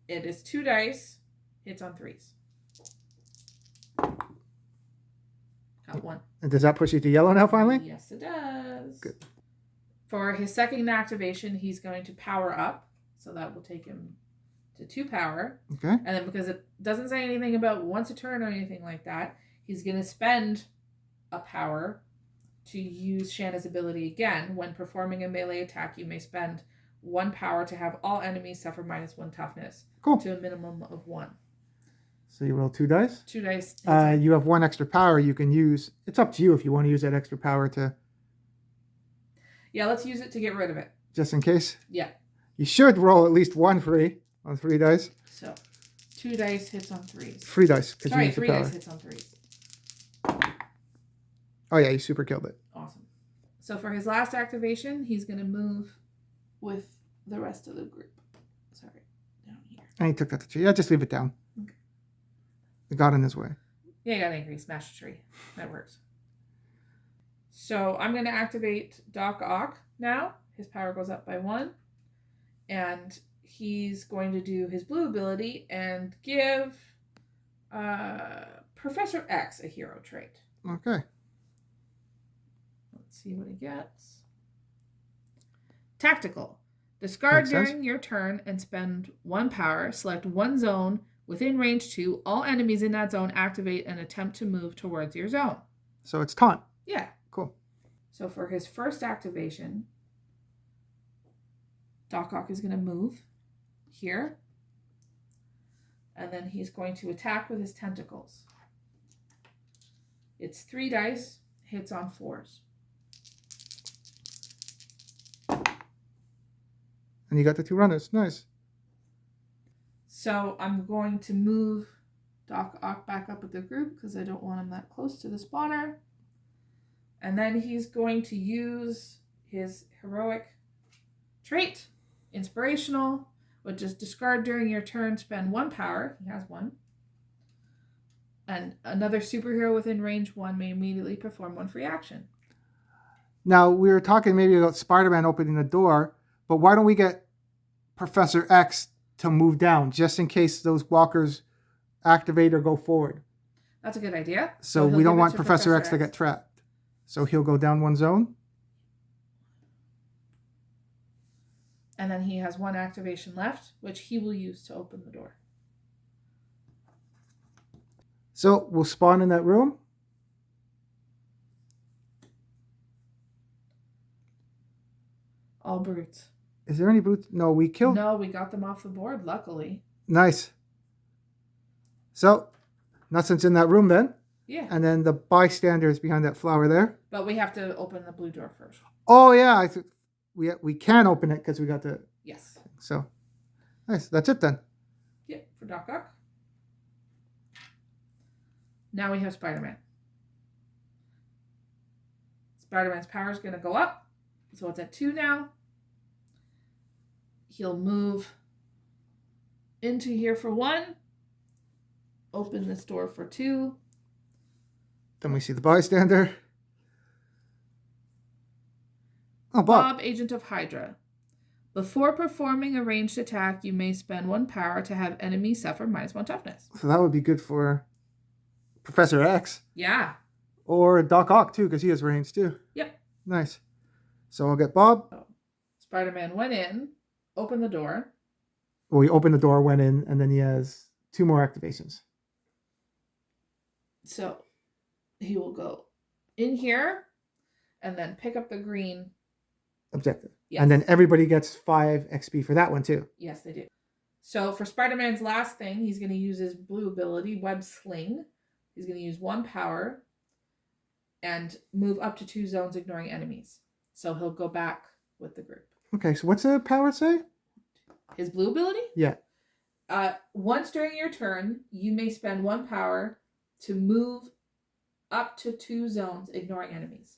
[SPEAKER 2] it is 2 dice. Hits on 3s. Got 1.
[SPEAKER 1] And does that push you to yellow now finally?
[SPEAKER 2] Yes, it does.
[SPEAKER 1] Good.
[SPEAKER 2] For his second activation, he's going to power up. So that will take him to 2 power.
[SPEAKER 1] Okay.
[SPEAKER 2] And then because it doesn't say anything about once a turn or anything like that, he's going to spend a power to use Shanna's ability again. When performing a melee attack, you may spend 1 power to have all enemies suffer -1 toughness.
[SPEAKER 1] Cool.
[SPEAKER 2] To a minimum of 1.
[SPEAKER 1] So you roll 2 dice.
[SPEAKER 2] 2 dice.
[SPEAKER 1] You have 1 extra power you can use. It's up to you if you want to use that extra power to...
[SPEAKER 2] Yeah, let's use it to get rid of it.
[SPEAKER 1] Just in case.
[SPEAKER 2] Yeah.
[SPEAKER 1] You should roll at least 1 free on 3 dice.
[SPEAKER 2] So 2 dice hits on 3s.
[SPEAKER 1] 3 dice.
[SPEAKER 2] Sorry,
[SPEAKER 1] you
[SPEAKER 2] 3
[SPEAKER 1] the power.
[SPEAKER 2] dice hits on 3s.
[SPEAKER 1] Oh yeah, you super killed it.
[SPEAKER 2] Awesome. So for his last activation, he's going to move with the rest of the group. Sorry, down here.
[SPEAKER 1] And he took that to tree. Yeah, just leave it down.
[SPEAKER 2] Okay.
[SPEAKER 1] It got in his way.
[SPEAKER 2] Yeah, I got angry. Smash the tree. That works. So I'm going to activate Doc Ock now. His power goes up by 1. And he's going to do his blue ability and give Professor X a hero trait.
[SPEAKER 1] Okay.
[SPEAKER 2] Let's see what he gets. Tactical. Discard
[SPEAKER 1] Makes sense.
[SPEAKER 2] during your turn and spend 1 power. Select 1 zone within range 2. All enemies in that zone activate and attempt to move towards your zone.
[SPEAKER 1] So it's taunt.
[SPEAKER 2] Yeah.
[SPEAKER 1] Cool.
[SPEAKER 2] So for his first activation, Doc Ock is going to move here. And then he's going to attack with his tentacles. It's 3 dice. Hits on 4s.
[SPEAKER 1] And you got the 2 runners. Nice.
[SPEAKER 2] So I'm going to move Doc Ock back up with the group because I don't want him that close to the spawner. And then he's going to use his heroic trait, inspirational, which is discard during your turn, spend 1 power. He has 1. And another superhero within range 1 may immediately perform 1 free action.
[SPEAKER 1] Now, we were talking maybe about Spider-Man opening the door, but why don't we get Professor X to move down just in case those walkers activate or go forward?
[SPEAKER 2] That's a good idea.
[SPEAKER 1] So we don't want Professor X to get trapped. So he'll go down 1 zone.
[SPEAKER 2] And then he has 1 activation left, which he will use to open the door.
[SPEAKER 1] So we'll spawn in that room.
[SPEAKER 2] All brutes.
[SPEAKER 1] Is there any brutes? No, we killed.
[SPEAKER 2] No, we got them off the board, luckily.
[SPEAKER 1] Nice. So nothing's in that room then.
[SPEAKER 2] Yeah.
[SPEAKER 1] And then the bystander is behind that flower there.
[SPEAKER 2] But we have to open the blue door first.
[SPEAKER 1] Oh yeah, we can open it because we got the.
[SPEAKER 2] Yes.
[SPEAKER 1] So nice. That's it then.
[SPEAKER 2] Yep, for Doc Ock. Now we have Spider-Man. Spider-Man's power is going to go up. So it's at 2 now. He'll move into here for 1. Open this door for 2.
[SPEAKER 1] Then we see the bystander. Oh, Bob.
[SPEAKER 2] Bob, Agent of Hydra. Before performing a ranged attack, you may spend 1 power to have enemies suffer -1 toughness.
[SPEAKER 1] So that would be good for Professor X.
[SPEAKER 2] Yeah.
[SPEAKER 1] Or Doc Ock, too, because he has range, too.
[SPEAKER 2] Yep.
[SPEAKER 1] Nice. So I'll get Bob.
[SPEAKER 2] Spider-Man went in, opened the door.
[SPEAKER 1] Well, he opened the door, went in, and then he has 2 more activations.
[SPEAKER 2] So he will go in here and then pick up the green
[SPEAKER 1] objective.
[SPEAKER 2] Yes.
[SPEAKER 1] And then everybody gets 5 XP for that one, too.
[SPEAKER 2] Yes, they do. So for Spider-Man's last thing, he's going to use his blue ability, Web Sling. He's going to use 1 power and move up to 2 zones, ignoring enemies. So he'll go back with the group.
[SPEAKER 1] Okay, so what's the power say?
[SPEAKER 2] His blue ability?
[SPEAKER 1] Yeah.
[SPEAKER 2] Once during your turn, you may spend 1 power to move up to 2 zones, ignoring enemies.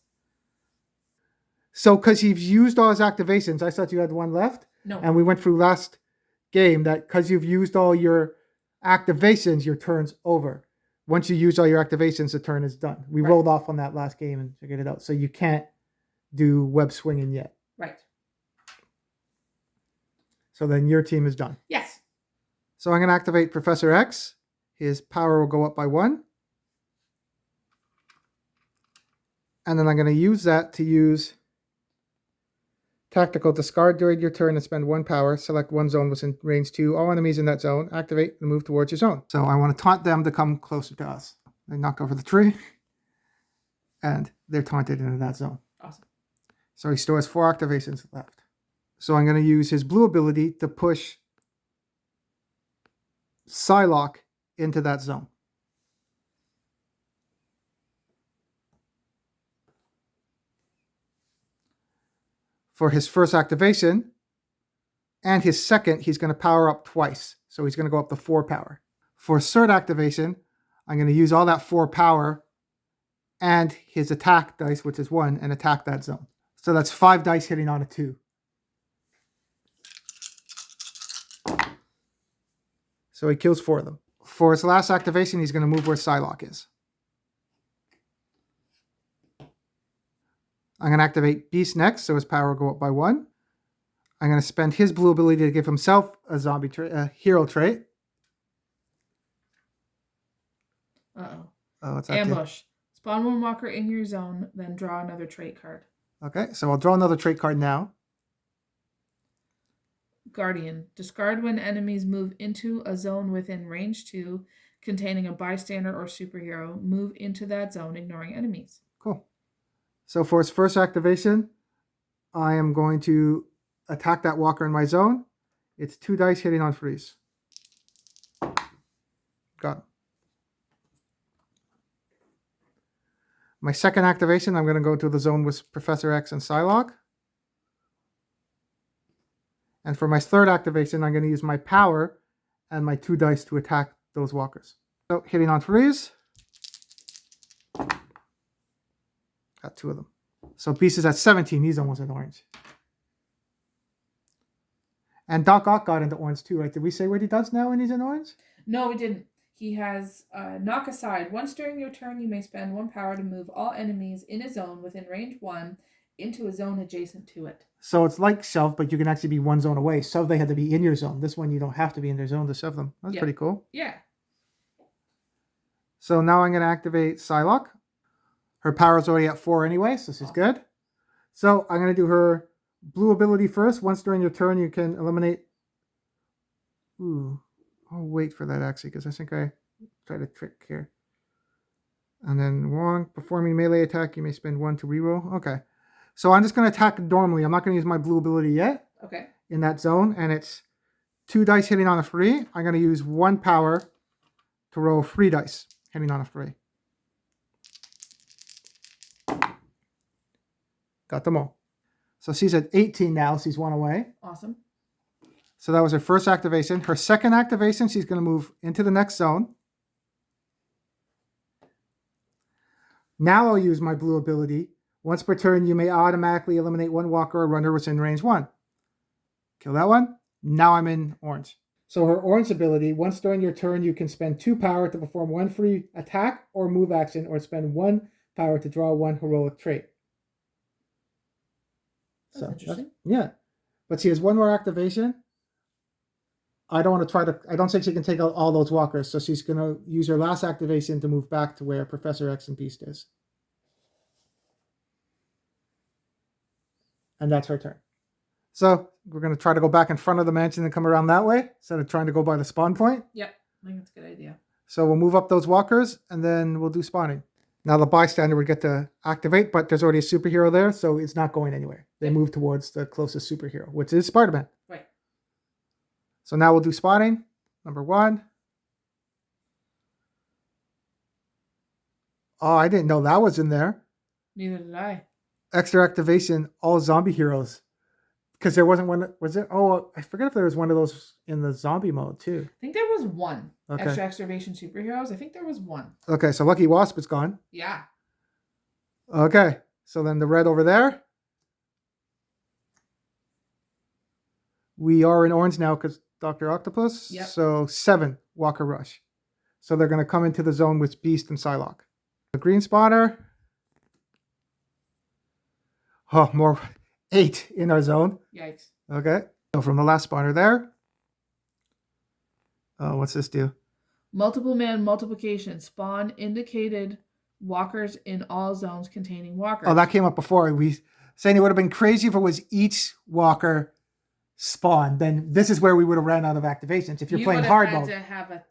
[SPEAKER 1] So because you've used all his activations, I thought you had 1 left.
[SPEAKER 2] No.
[SPEAKER 1] And we went through last game that because you've used all your activations, your turn's over. Once you use all your activations, the turn is done. We rolled off on that last game and figured it out. So you can't do web swinging yet.
[SPEAKER 2] Right.
[SPEAKER 1] So then your team is done.
[SPEAKER 2] Yes.
[SPEAKER 1] So I'm going to activate Professor X. His power will go up by 1. And then I'm going to use that to use Tactical. Discard during your turn and spend 1 power. Select 1 zone within range 2. All enemies in that zone. Activate and move towards your zone. So I want to taunt them to come closer to us. They knock over the tree. And they're taunted into that zone.
[SPEAKER 2] Awesome.
[SPEAKER 1] So he still has 4 activations left. So I'm going to use his blue ability to push Psylocke into that zone. For his first activation and his second, he's going to power up twice. So he's going to go up to 4 power. For his third activation, I'm going to use all that 4 power and his attack dice, which is 1, and attack that zone. So that's 5 dice hitting on a 2. So he kills 4 of them. For his last activation, he's going to move where Psylocke is. I'm going to activate Beast next, so his power will go up by 1. I'm going to spend his blue ability to give himself a hero trait.
[SPEAKER 2] Uh-oh.
[SPEAKER 1] Oh, what's that?
[SPEAKER 2] Ambush. Spawn 1 walker in your zone, then draw another trait card.
[SPEAKER 1] Okay, so I'll draw another trait card now.
[SPEAKER 2] Guardian. Discard when enemies move into a zone within range 2 containing a bystander or superhero. Move into that zone, ignoring enemies.
[SPEAKER 1] Cool. So for his first activation, I am going to attack that walker in my zone. It's 2 dice hitting on freeze. Got him. My second activation, I'm going to go to the zone with Professor X and Psylocke. And for my third activation, I'm going to use my power and my 2 dice to attack those walkers. So hitting on freeze. Got 2 of them. So Beast is at 17. He's almost at orange. And Doc Ock got into orange too, right? Did we say what he does now when he's in orange?
[SPEAKER 2] No, we didn't. He has knock aside. Once during your turn, you may spend 1 power to move all enemies in a zone within range 1 into a zone adjacent to it.
[SPEAKER 1] So it's like shove, but you can actually be 1 zone away. Shove, they had to be in your zone. This one, you don't have to be in their zone to shove them. That's pretty cool.
[SPEAKER 2] Yeah.
[SPEAKER 1] So now I'm going to activate Psylocke. Her power is already at 4 anyway, so this is good. So I'm going to do her blue ability first. Once during your turn, you can eliminate... Ooh, I'll wait for that actually, because I think I tried a trick here. And then 1, performing melee attack, you may spend 1 to reroll. Okay. So I'm just going to attack normally. I'm not going to use my blue ability yet.
[SPEAKER 2] Okay. In
[SPEAKER 1] that zone, and it's 2 dice hitting on a 3. I'm going to use 1 power to roll 3 dice hitting on a 3. Got them all. So she's at 18 now. She's 1 away.
[SPEAKER 2] Awesome.
[SPEAKER 1] So that was her first activation. Her second activation, she's going to move into the next zone. Now I'll use my blue ability. Once per turn, you may automatically eliminate 1 walker or runner within range 1. Kill that one. Now I'm in orange. So her orange ability, once during your turn, you can spend 2 power to perform 1 free attack or move action, or spend 1 power to draw 1 heroic trait.
[SPEAKER 2] That's interesting.
[SPEAKER 1] Yeah. But she has one more activation. I don't want to try to... I don't think she can take out all those walkers, so she's going to use her last activation to move back to where Professor X and Beast is. And that's her turn. So we're going to try to go back in front of the mansion and come around that way instead of trying to go by the spawn point.
[SPEAKER 2] Yep. I think that's a good idea.
[SPEAKER 1] So we'll move up those walkers and then we'll do spawning. Now the bystander would get to activate, but there's already a superhero there, so it's not going anywhere. They move towards the closest superhero, which is Spider-Man.
[SPEAKER 2] Right.
[SPEAKER 1] So now we'll do spawning. Number 1. Oh, I didn't know that was in there.
[SPEAKER 2] Neither did I.
[SPEAKER 1] Extra activation, all zombie heroes. Because there wasn't one, was it? Oh, I forget if there was one of those in the zombie mode too.
[SPEAKER 2] I think there was one.
[SPEAKER 1] Okay.
[SPEAKER 2] Extra activation superheroes. I think there was one.
[SPEAKER 1] Okay, so Lucky Wasp is gone.
[SPEAKER 2] Yeah.
[SPEAKER 1] Okay, so then the red over there. We are in orange now because Doctor Octopus.
[SPEAKER 2] Yep.
[SPEAKER 1] So 7 Walker Rush. So they're going to come into the zone with Beast and Psylocke. The green spawner. Oh, more 8 in our zone.
[SPEAKER 2] Yikes.
[SPEAKER 1] Okay. So from the last spawner there. What's this do?
[SPEAKER 2] Multiple man multiplication. Spawn indicated walkers in all zones containing walkers.
[SPEAKER 1] Oh, that came up before. We saying it would have been crazy if it was each walker spawn. Then this is where we would have ran out of activations. If you're playing hard mode.
[SPEAKER 2] To have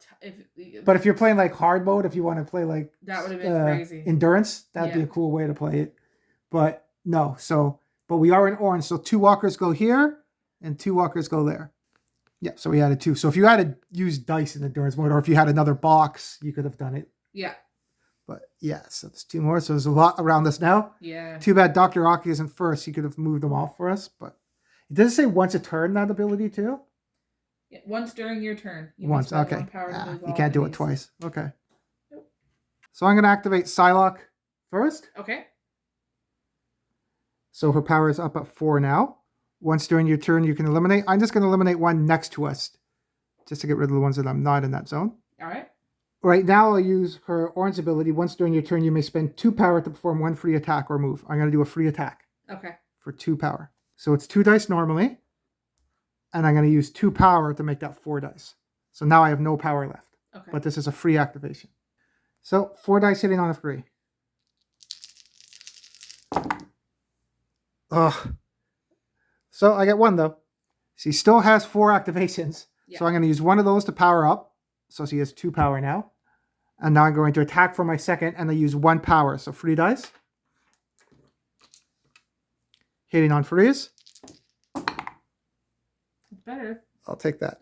[SPEAKER 1] But if you're playing like hard mode, if you want to play like
[SPEAKER 2] that would have been crazy.
[SPEAKER 1] Endurance, that'd be a cool way to play it. But no, but we are in orange, so 2 walkers go here and 2 walkers go there. Yeah, so we added 2. So if you had to use dice in endurance mode, or if you had another box, you could have done it.
[SPEAKER 2] Yeah.
[SPEAKER 1] But yeah, so there's 2 more. So there's a lot around us now.
[SPEAKER 2] Yeah.
[SPEAKER 1] Too bad Dr. Octopus isn't first. He could have moved them off for us. But does it say once a turn, that ability too?
[SPEAKER 2] Yeah, once during your turn.
[SPEAKER 1] Once, okay. You can't do it
[SPEAKER 2] enemies.
[SPEAKER 1] twice. Okay.
[SPEAKER 2] Nope.
[SPEAKER 1] So I'm going to activate Psylocke first.
[SPEAKER 2] Okay.
[SPEAKER 1] So her power is up at 4 now. Once during your turn, you can eliminate. I'm just going to eliminate one next to us, just to get rid of the ones that I'm not in that zone.
[SPEAKER 2] All right.
[SPEAKER 1] Right now, I'll use her orange ability. Once during your turn, you may spend 2 power to perform 1 free attack or move. I'm going to do a free attack.
[SPEAKER 2] Okay.
[SPEAKER 1] For 2 power. So it's 2 dice normally. And I'm going to use 2 power to make that 4 dice. So now I have no power left.
[SPEAKER 2] Okay.
[SPEAKER 1] But this is a free activation. So 4 dice hitting on a free. Ugh. So I get 1 though. She still has 4 activations. Yeah. So I'm going to use one of those to power up. So she has 2 power now. And now I'm going to attack for my second and I use 1 power. So free dice. Hitting on freeze.
[SPEAKER 2] Better.
[SPEAKER 1] I'll take that.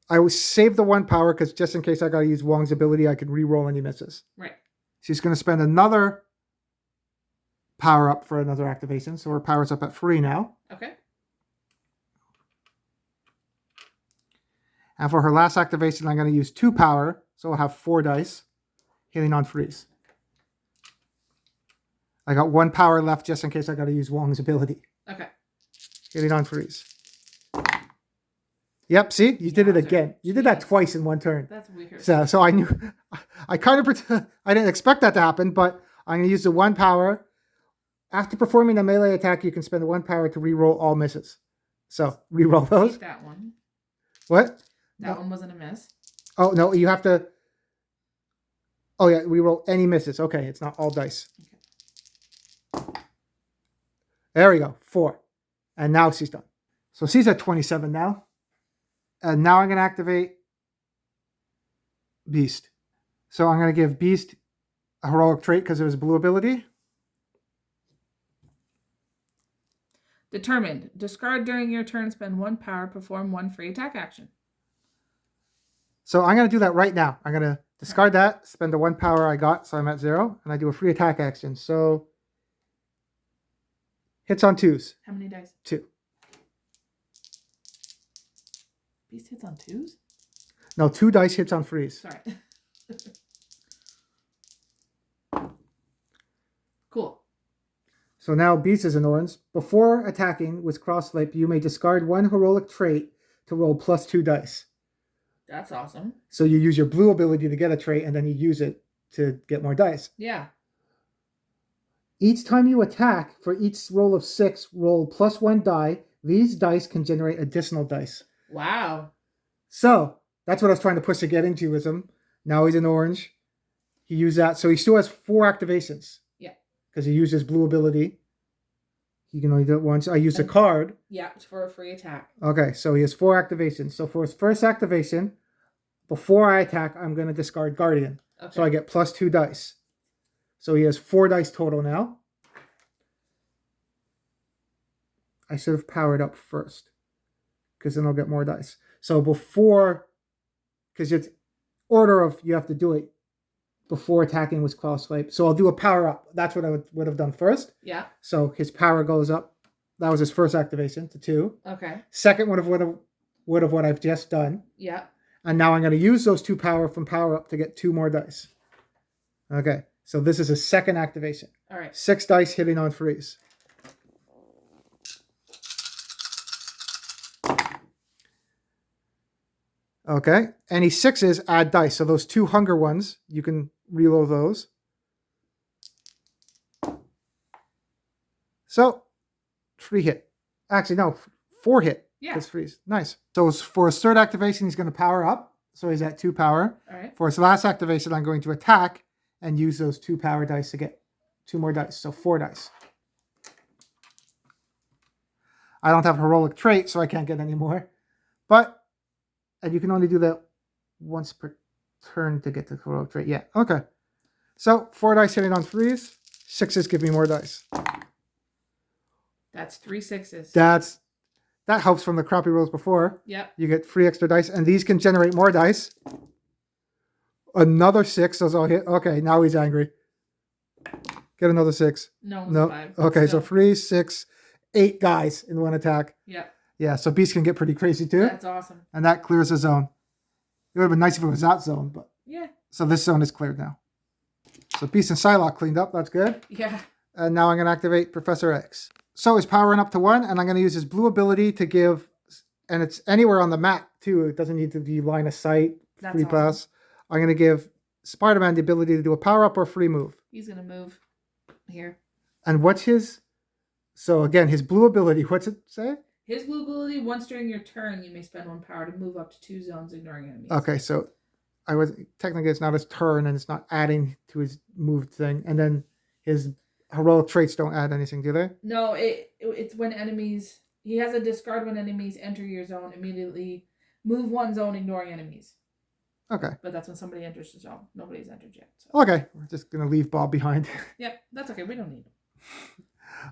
[SPEAKER 1] I will save the 1 power because just in case I got to use Wong's ability, I can re-roll any misses.
[SPEAKER 2] Right.
[SPEAKER 1] She's going to spend another power up for another activation. So her power's up at 3 now.
[SPEAKER 2] Okay.
[SPEAKER 1] And for her last activation, I'm going to use 2 power. So I'll have 4 dice hitting on freeze. I got 1 power left just in case I got to use Wong's ability.
[SPEAKER 2] Okay.
[SPEAKER 1] Hitting on freeze. Yep, see? You did it again. You did that twice in 1 turn.
[SPEAKER 2] That's weird.
[SPEAKER 1] So I knew, I kind of, I didn't expect that to happen, but I'm going to use the 1 power. After performing a melee attack, you can spend the 1 power to re-roll all misses. So, re-roll those.
[SPEAKER 2] Keep that one.
[SPEAKER 1] What?
[SPEAKER 2] That one wasn't a miss.
[SPEAKER 1] Oh, no, you have to, oh yeah, re-roll any misses. Okay, it's not all dice. Okay. There we go, 4. And now she's done. So she's at 27 now. And now I'm going to activate Beast. So I'm going to give Beast a heroic trait because of his blue ability.
[SPEAKER 2] Determined. Discard during your turn, spend 1 power, perform 1 free attack action.
[SPEAKER 1] So I'm going to do that right now. I'm going to discard that, spend the 1 power I got, so I'm at 0, and I do a free attack action. So hits on 2s.
[SPEAKER 2] How many dice?
[SPEAKER 1] 2.
[SPEAKER 2] Beast hits on 2s?
[SPEAKER 1] No, 2 dice hits on freeze.
[SPEAKER 2] Sorry. Cool.
[SPEAKER 1] So now Beast is in orange. Before attacking with cross-flip, you may discard 1 heroic trait to roll +2 dice.
[SPEAKER 2] That's awesome.
[SPEAKER 1] So you use your blue ability to get a trait, and then you use it to get more dice.
[SPEAKER 2] Yeah.
[SPEAKER 1] Each time you attack, for each roll of 6, roll +1 die. These dice can generate additional dice.
[SPEAKER 2] Wow.
[SPEAKER 1] So that's what I was trying to push to get into with him. Now he's in orange. He used that. So he still has 4 activations.
[SPEAKER 2] Yeah.
[SPEAKER 1] Because he used his blue ability. He can only do it once. I used a card.
[SPEAKER 2] Yeah, for a free attack.
[SPEAKER 1] Okay, so he has 4 activations. So for his first activation, before I attack, I'm going to discard Guardian.
[SPEAKER 2] Okay.
[SPEAKER 1] So I get +2 dice. So he has 4 dice total now. I should have powered up first, because then I'll get more dice. So before, because it's order of you have to do it before attacking was cross swipe. So I'll do a power up. That's what I would have done first.
[SPEAKER 2] Yeah.
[SPEAKER 1] So his power goes up. That was his first activation to 2.
[SPEAKER 2] Okay.
[SPEAKER 1] Second would have what I've just done.
[SPEAKER 2] Yeah.
[SPEAKER 1] And now I'm going to use those 2 power from power up to get 2 more dice. Okay. So this is a second activation.
[SPEAKER 2] All right.
[SPEAKER 1] 6 dice hitting on freeze. Okay. Any 6s, add dice. So those 2 hunger ones, you can reload those. So 3 hit. Actually, no, 4 hit.
[SPEAKER 2] Yeah.
[SPEAKER 1] That's freeze. Nice. So for his third activation, he's going to power up. So he's at 2 power.
[SPEAKER 2] All right.
[SPEAKER 1] For his last activation, I'm going to attack and use those 2 power dice to get 2 more dice. So 4 dice. I don't have heroic trait, so I can't get any more. But, and you can only do that once per turn to get the heroic trait. Yeah, okay. So 4 dice hitting on freeze. 6s give me more dice.
[SPEAKER 2] That's 3 6s.
[SPEAKER 1] That helps from the crappy rolls before.
[SPEAKER 2] Yep.
[SPEAKER 1] You get 3 extra dice, and these can generate more dice. Another 6, those all hit. Okay, now he's angry. Get another 6.
[SPEAKER 2] No. 5.
[SPEAKER 1] Okay, so 3, 6, 8 guys in one attack.
[SPEAKER 2] Yep.
[SPEAKER 1] Yeah, so Beast can get pretty crazy too.
[SPEAKER 2] That's awesome.
[SPEAKER 1] And that clears the zone. It would have been nice if it was that zone, but
[SPEAKER 2] yeah.
[SPEAKER 1] So this zone is cleared now. So Beast and Psylocke cleaned up. That's good.
[SPEAKER 2] Yeah.
[SPEAKER 1] And now I'm going to activate Professor X. So he's powering up to 1, and I'm going to use his blue ability to give, and it's anywhere on the map too. It doesn't need to be line of sight,
[SPEAKER 2] That's
[SPEAKER 1] free
[SPEAKER 2] awesome.
[SPEAKER 1] pass. I'm going to give Spider-Man the ability to do a power up or free move.
[SPEAKER 2] He's going to move here.
[SPEAKER 1] And what's his? So again, his blue ability, what's it say?
[SPEAKER 2] His blue ability, once during your turn, you may spend 1 power to move up to 2 zones, ignoring enemies.
[SPEAKER 1] Okay, so technically it's not his turn, and it's not adding to his move thing. And then his heroic traits don't add anything, do they?
[SPEAKER 2] No, it's when enemies... He has a discard when enemies enter your zone. Immediately move 1 zone, ignoring enemies.
[SPEAKER 1] Okay.
[SPEAKER 2] But that's when somebody enters the zone. Nobody's entered yet. So.
[SPEAKER 1] Okay, we're just going to leave Bob behind.
[SPEAKER 2] Yep, that's okay. We don't need him.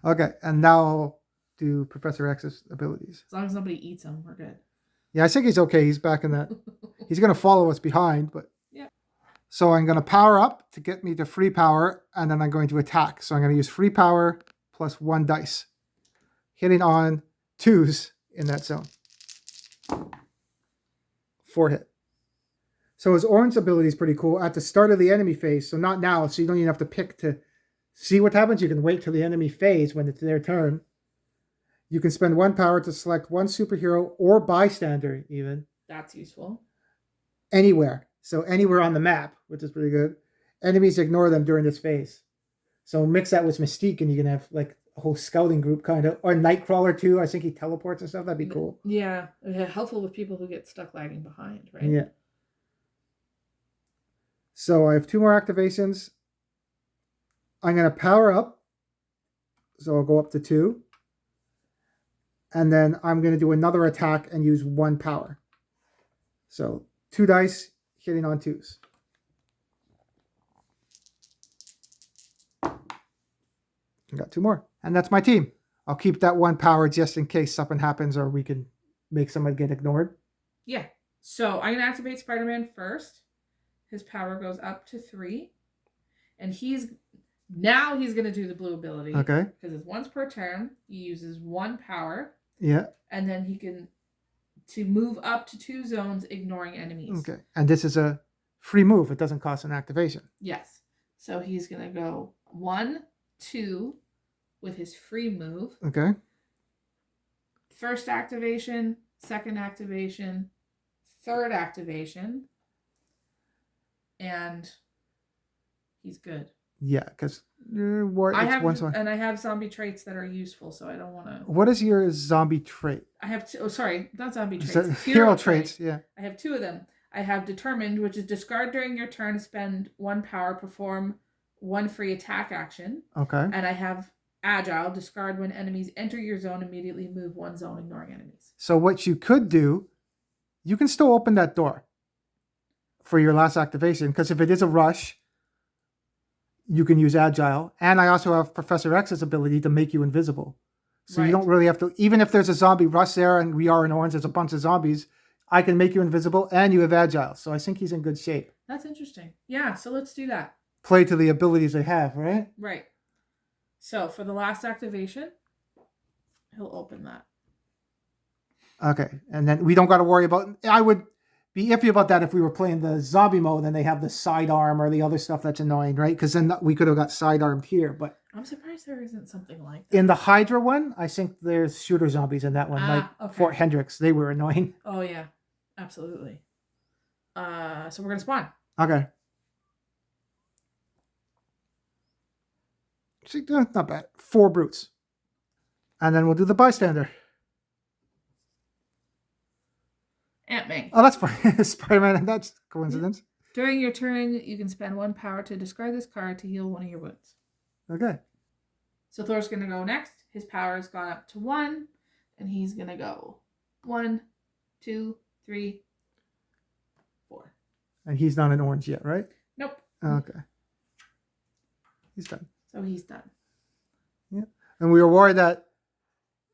[SPEAKER 1] Okay, and now I'll do Professor X's abilities.
[SPEAKER 2] As long as nobody eats him, we're good.
[SPEAKER 1] Yeah, I think he's okay. He's back in that. He's going to follow us behind, but...
[SPEAKER 2] Yeah.
[SPEAKER 1] So I'm going to power up to get me to free power, and then I'm going to attack. So I'm going to use free power plus 1 dice. Hitting on 2s in that zone. 4 hit. So his orange ability is pretty cool. At the start of the enemy phase, so not now, so you don't even have to pick to see what happens. You can wait till the enemy phase when it's their turn. You can spend 1 power to select 1 superhero or bystander even.
[SPEAKER 2] That's useful.
[SPEAKER 1] Anywhere. So anywhere on the map, which is pretty good. Enemies ignore them during this phase. So mix that with Mystique and you can have like a whole scouting group kind of. Or Nightcrawler too. I think he teleports and stuff. That'd be cool.
[SPEAKER 2] Yeah. Helpful with people who get stuck lagging behind, right?
[SPEAKER 1] Yeah. So I have 2 more activations. I'm going to power up. So I'll go up to 2. And then I'm going to do another attack and use 1 power. So 2 dice hitting on 2s. I got 2 more. And that's my team. I'll keep that 1 power just in case something happens or we can make someone get ignored.
[SPEAKER 2] Yeah. So I'm going to activate Spider-Man first. His power goes up to 3. And he's going to do the blue ability.
[SPEAKER 1] Okay.
[SPEAKER 2] Because it's once per turn. He uses 1 power.
[SPEAKER 1] Yeah.
[SPEAKER 2] And then he can to move up to 2 zones, ignoring enemies.
[SPEAKER 1] Okay. And this is a free move. It doesn't cost an activation.
[SPEAKER 2] Yes. So he's going to go 1, 2 with his free move.
[SPEAKER 1] Okay.
[SPEAKER 2] First activation, second activation, third activation. And he's good.
[SPEAKER 1] Yeah, because
[SPEAKER 2] I have
[SPEAKER 1] one.
[SPEAKER 2] and I have zombie traits that are useful, so I don't want to.
[SPEAKER 1] What is your zombie trait?
[SPEAKER 2] I have two. Oh, sorry, not zombie
[SPEAKER 1] Is
[SPEAKER 2] traits.
[SPEAKER 1] that
[SPEAKER 2] Hero
[SPEAKER 1] traits.
[SPEAKER 2] traits.
[SPEAKER 1] Yeah.
[SPEAKER 2] I have two of them. I have determined, which is discard during your turn, spend 1 power, perform 1 free attack action.
[SPEAKER 1] Okay.
[SPEAKER 2] And I have agile, discard when enemies enter your zone, immediately move 1 zone, ignoring enemies.
[SPEAKER 1] So what you could do, you can still open that door for your last activation, because if it is a rush, you can use agile. And I also have Professor X's ability to make you invisible. So you don't really have to, even if there's a zombie rush there and we are in orange, there's a bunch of zombies, I can make you invisible and you have agile. So I think he's in good shape.
[SPEAKER 2] That's interesting. Yeah, so let's do that.
[SPEAKER 1] Play to the abilities they have, right?
[SPEAKER 2] Right. So for the last activation, he'll open that.
[SPEAKER 1] Okay. And then we don't got to worry about, I would be iffy about that if we were playing the zombie mode and they have the sidearm or the other stuff that's annoying, right? Because then we could have got sidearmed here. But
[SPEAKER 2] I'm surprised there isn't something like that.
[SPEAKER 1] in the Hydra one, I think there's shooter zombies in that one, Fort Hendricks. They were annoying.
[SPEAKER 2] Oh, yeah. Absolutely. So we're going to spawn.
[SPEAKER 1] Okay. See, not bad. 4 brutes. And then we'll do the bystander.
[SPEAKER 2] Ant-Man.
[SPEAKER 1] Oh, that's fine. Spider-Man, that's coincidence.
[SPEAKER 2] During your turn, you can spend 1 power to discard this card to heal 1 of your wounds.
[SPEAKER 1] Okay.
[SPEAKER 2] So Thor's going to go next. His power has gone up to 1, and he's going to go 1, 2, 3, 4.
[SPEAKER 1] And he's not in orange yet, right?
[SPEAKER 2] Nope.
[SPEAKER 1] Okay. He's done.
[SPEAKER 2] So he's done.
[SPEAKER 1] Yeah. And we were worried that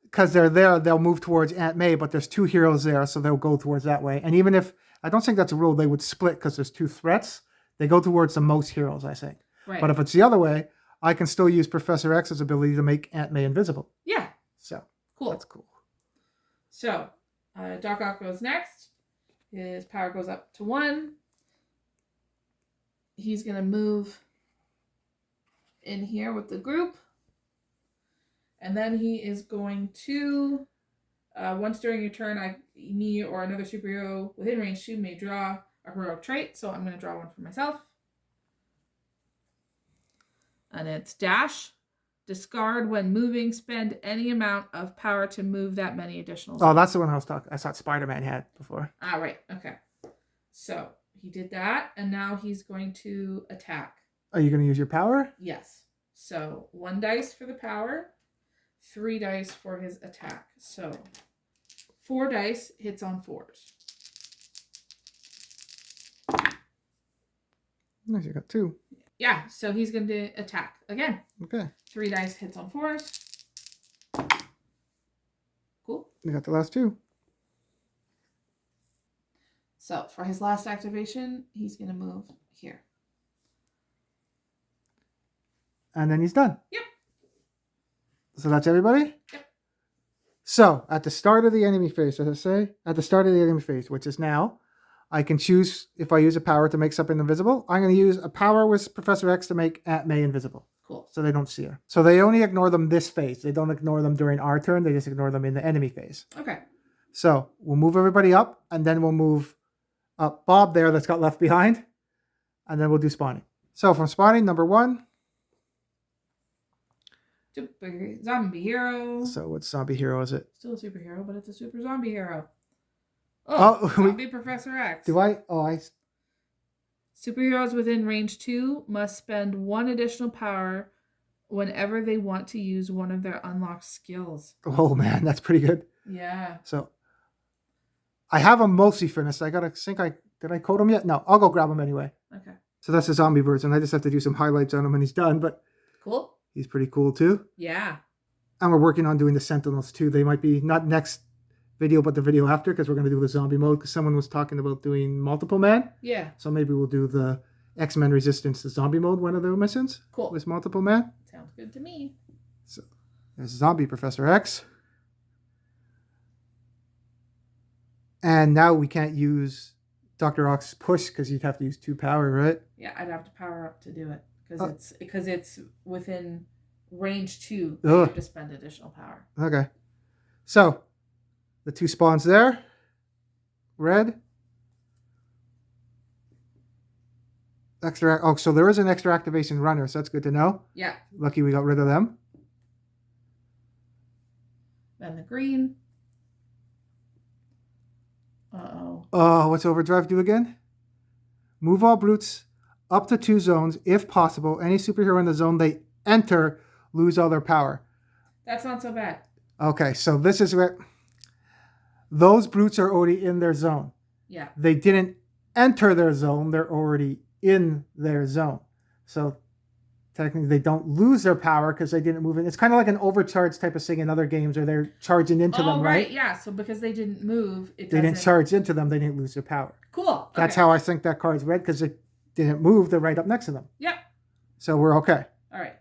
[SPEAKER 1] because they're there, they'll move towards Aunt May, but there's 2 heroes there, so they'll go towards that way. And even if, I don't think that's a rule, they would split because there's 2 threats. They go towards the most heroes, I think.
[SPEAKER 2] Right.
[SPEAKER 1] But if it's the other way, I can still use Professor X's ability to make Aunt May invisible.
[SPEAKER 2] Yeah.
[SPEAKER 1] So,
[SPEAKER 2] cool.
[SPEAKER 1] That's cool.
[SPEAKER 2] So, Doc Ock goes next. His power goes up to 1. He's going to move in here with the group. And then he is going to, once during your turn, me or another superhero within range 2 may draw a heroic trait. So I'm going to draw one for myself. And it's dash. Discard when moving. Spend any amount of power to move that many additional.
[SPEAKER 1] Oh, that's the one I was talking. I thought Spider-Man had before.
[SPEAKER 2] Ah, right. Okay. So he did that, and now he's going to attack.
[SPEAKER 1] Are you going to use your power?
[SPEAKER 2] Yes. So 1 dice for the power, 3 dice for his attack. So 4 dice hits on 4s.
[SPEAKER 1] Nice, you got 2.
[SPEAKER 2] Yeah, so he's going to attack again.
[SPEAKER 1] Okay.
[SPEAKER 2] 3 dice hits on 4s. Cool.
[SPEAKER 1] You got the last 2.
[SPEAKER 2] So for his last activation, he's going to move here.
[SPEAKER 1] And then he's done.
[SPEAKER 2] Yep.
[SPEAKER 1] So that's everybody?
[SPEAKER 2] Yep.
[SPEAKER 1] So at the start of the enemy phase, as I say, at the start of the enemy phase, which is now, I can choose if I use a power to make something invisible. I'm going to use a power with Professor X to make Aunt May invisible.
[SPEAKER 2] Cool.
[SPEAKER 1] So they don't see her. So they only ignore them this phase. They don't ignore them during our turn. They just ignore them in the enemy phase.
[SPEAKER 2] Okay.
[SPEAKER 1] So we'll move everybody up, and then we'll move up Bob there that's got left behind, and then we'll do spawning. So from spawning, number 1.
[SPEAKER 2] Super zombie hero.
[SPEAKER 1] So what zombie hero is it?
[SPEAKER 2] Still a superhero, but it's a super zombie hero. Oh, zombie Professor X. Superheroes within range 2 must spend 1 additional power whenever they want to use one of their unlocked skills.
[SPEAKER 1] Oh man, that's pretty good.
[SPEAKER 2] Yeah.
[SPEAKER 1] So I have them mostly finished. Did I code them yet? No, I'll go grab them anyway.
[SPEAKER 2] Okay.
[SPEAKER 1] So that's the zombie version. I just have to do some highlights on him and he's done, but
[SPEAKER 2] cool.
[SPEAKER 1] He's pretty cool too.
[SPEAKER 2] Yeah.
[SPEAKER 1] And we're working on doing the Sentinels too. They might be not next video, but the video after, because we're going to do the zombie mode, because someone was talking about doing multiple man.
[SPEAKER 2] Yeah.
[SPEAKER 1] So maybe we'll do the X-Men Resistance, the zombie mode, one of the missions.
[SPEAKER 2] Cool.
[SPEAKER 1] With multiple man.
[SPEAKER 2] Sounds good to me.
[SPEAKER 1] So there's zombie Professor X. And now we can't use Doctor Octopus push because you'd have to use 2 power, right?
[SPEAKER 2] Yeah, I'd have to power up to do it because it's within range 2. You have to spend additional power.
[SPEAKER 1] Okay. So the 2 spawns there. Red. Extra. Oh, so there is an extra activation runner, so that's good to know.
[SPEAKER 2] Yeah.
[SPEAKER 1] Lucky we got rid of them.
[SPEAKER 2] Then the green. Uh-oh.
[SPEAKER 1] Oh, what's overdrive do again? Move all brutes up to 2 zones, if possible. Any superhero in the zone they enter lose all their power.
[SPEAKER 2] That's not so bad.
[SPEAKER 1] Okay, so this is where those brutes are already in their zone.
[SPEAKER 2] Yeah.
[SPEAKER 1] They didn't enter their zone, they're already in their zone. So technically they don't lose their power because they didn't move in. It's kind of like an overcharge type of thing in other games where they're charging into them, right?
[SPEAKER 2] Yeah. So because they didn't move,
[SPEAKER 1] they didn't charge into them, they didn't lose their power.
[SPEAKER 2] Cool.
[SPEAKER 1] That's how I think that card's read, because it didn't move, they're right up next to them.
[SPEAKER 2] Yep.
[SPEAKER 1] So we're okay.
[SPEAKER 2] All right.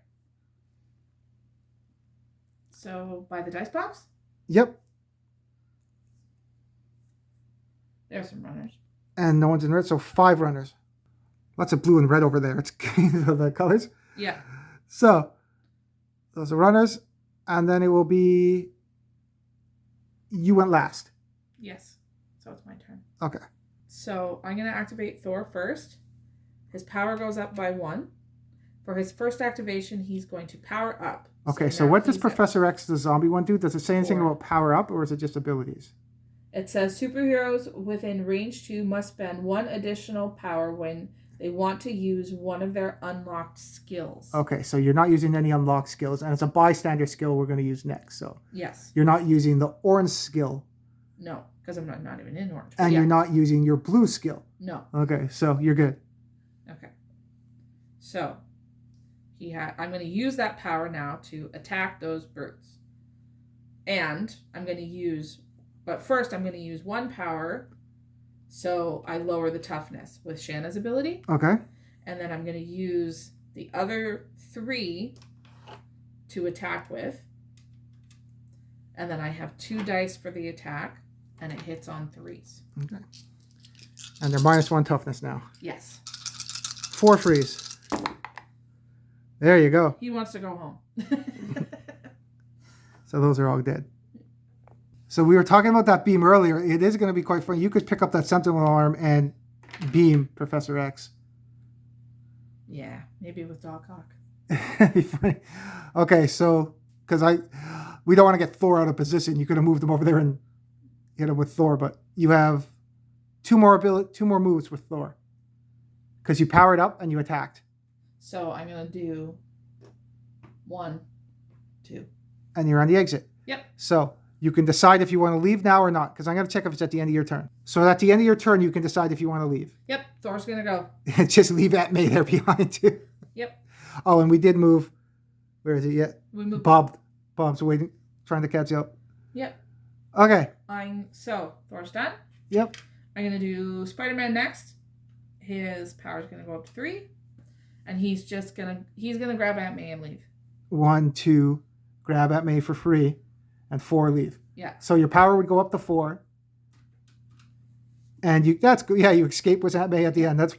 [SPEAKER 2] So by the dice box?
[SPEAKER 1] Yep.
[SPEAKER 2] There's some runners.
[SPEAKER 1] And no one's in red, so 5 runners. Lots of blue and red over there. It's the colors.
[SPEAKER 2] Yeah.
[SPEAKER 1] So those are runners, and then it will be you went last.
[SPEAKER 2] Yes. So it's my turn.
[SPEAKER 1] Okay.
[SPEAKER 2] So I'm going to activate Thor first. His power goes up by 1. For his first activation, he's going to power up.
[SPEAKER 1] Okay, so what does Professor X, the zombie one, do? Does it say anything about power up, or is it just abilities?
[SPEAKER 2] It says superheroes within range 2 must spend 1 additional power when they want to use one of their unlocked skills.
[SPEAKER 1] Okay, so you're not using any unlocked skills, and it's a bystander skill we're going to use next. So
[SPEAKER 2] yes,
[SPEAKER 1] you're not using the orange skill.
[SPEAKER 2] No, because I'm not even in orange.
[SPEAKER 1] And you're not using your blue skill.
[SPEAKER 2] No.
[SPEAKER 1] Okay, so you're good.
[SPEAKER 2] Okay. So I'm going to use that power now to attack those brutes. And I'm going to use, but first I'm going to use 1 power, so I lower the toughness with Shanna's ability.
[SPEAKER 1] Okay.
[SPEAKER 2] And then I'm going to use the other 3 to attack with. And then I have 2 dice for the attack, and it hits on 3s.
[SPEAKER 1] Okay. And they're -1 toughness now.
[SPEAKER 2] Yes.
[SPEAKER 1] 4 freeze. There you go.
[SPEAKER 2] He wants to go home.
[SPEAKER 1] So those are all dead. So we were talking about that beam earlier. It is going to be quite fun. You could pick up that sentinel arm and beam Professor X.
[SPEAKER 2] Yeah, maybe with Doc Ock.
[SPEAKER 1] That'd be funny. Okay, so because we don't want to get Thor out of position. You could have moved him over there and hit him with Thor, but you have 2 more moves with Thor because you powered up and you attacked.
[SPEAKER 2] So I'm going to do 1, 2.
[SPEAKER 1] And you're on the exit.
[SPEAKER 2] Yep.
[SPEAKER 1] So you can decide if you want to leave now or not, because I'm going to check if it's at the end of your turn. So at the end of your turn, you can decide if you want to leave.
[SPEAKER 2] Yep, Thor's going to go.
[SPEAKER 1] Just leave Aunt May there behind you.
[SPEAKER 2] Yep.
[SPEAKER 1] Oh, and we did move. Where is it yet?
[SPEAKER 2] We moved.
[SPEAKER 1] Bob's waiting, trying to catch up.
[SPEAKER 2] Yep.
[SPEAKER 1] Okay.
[SPEAKER 2] So Thor's done.
[SPEAKER 1] Yep.
[SPEAKER 2] I'm going to do Spider-Man next. His power's going to go up to 3. And he's going to grab Aunt May and leave.
[SPEAKER 1] 1, 2, grab Aunt May for free, and 4 leave.
[SPEAKER 2] Yeah.
[SPEAKER 1] So your power would go up to 4. And you escape with Aunt May at the end. That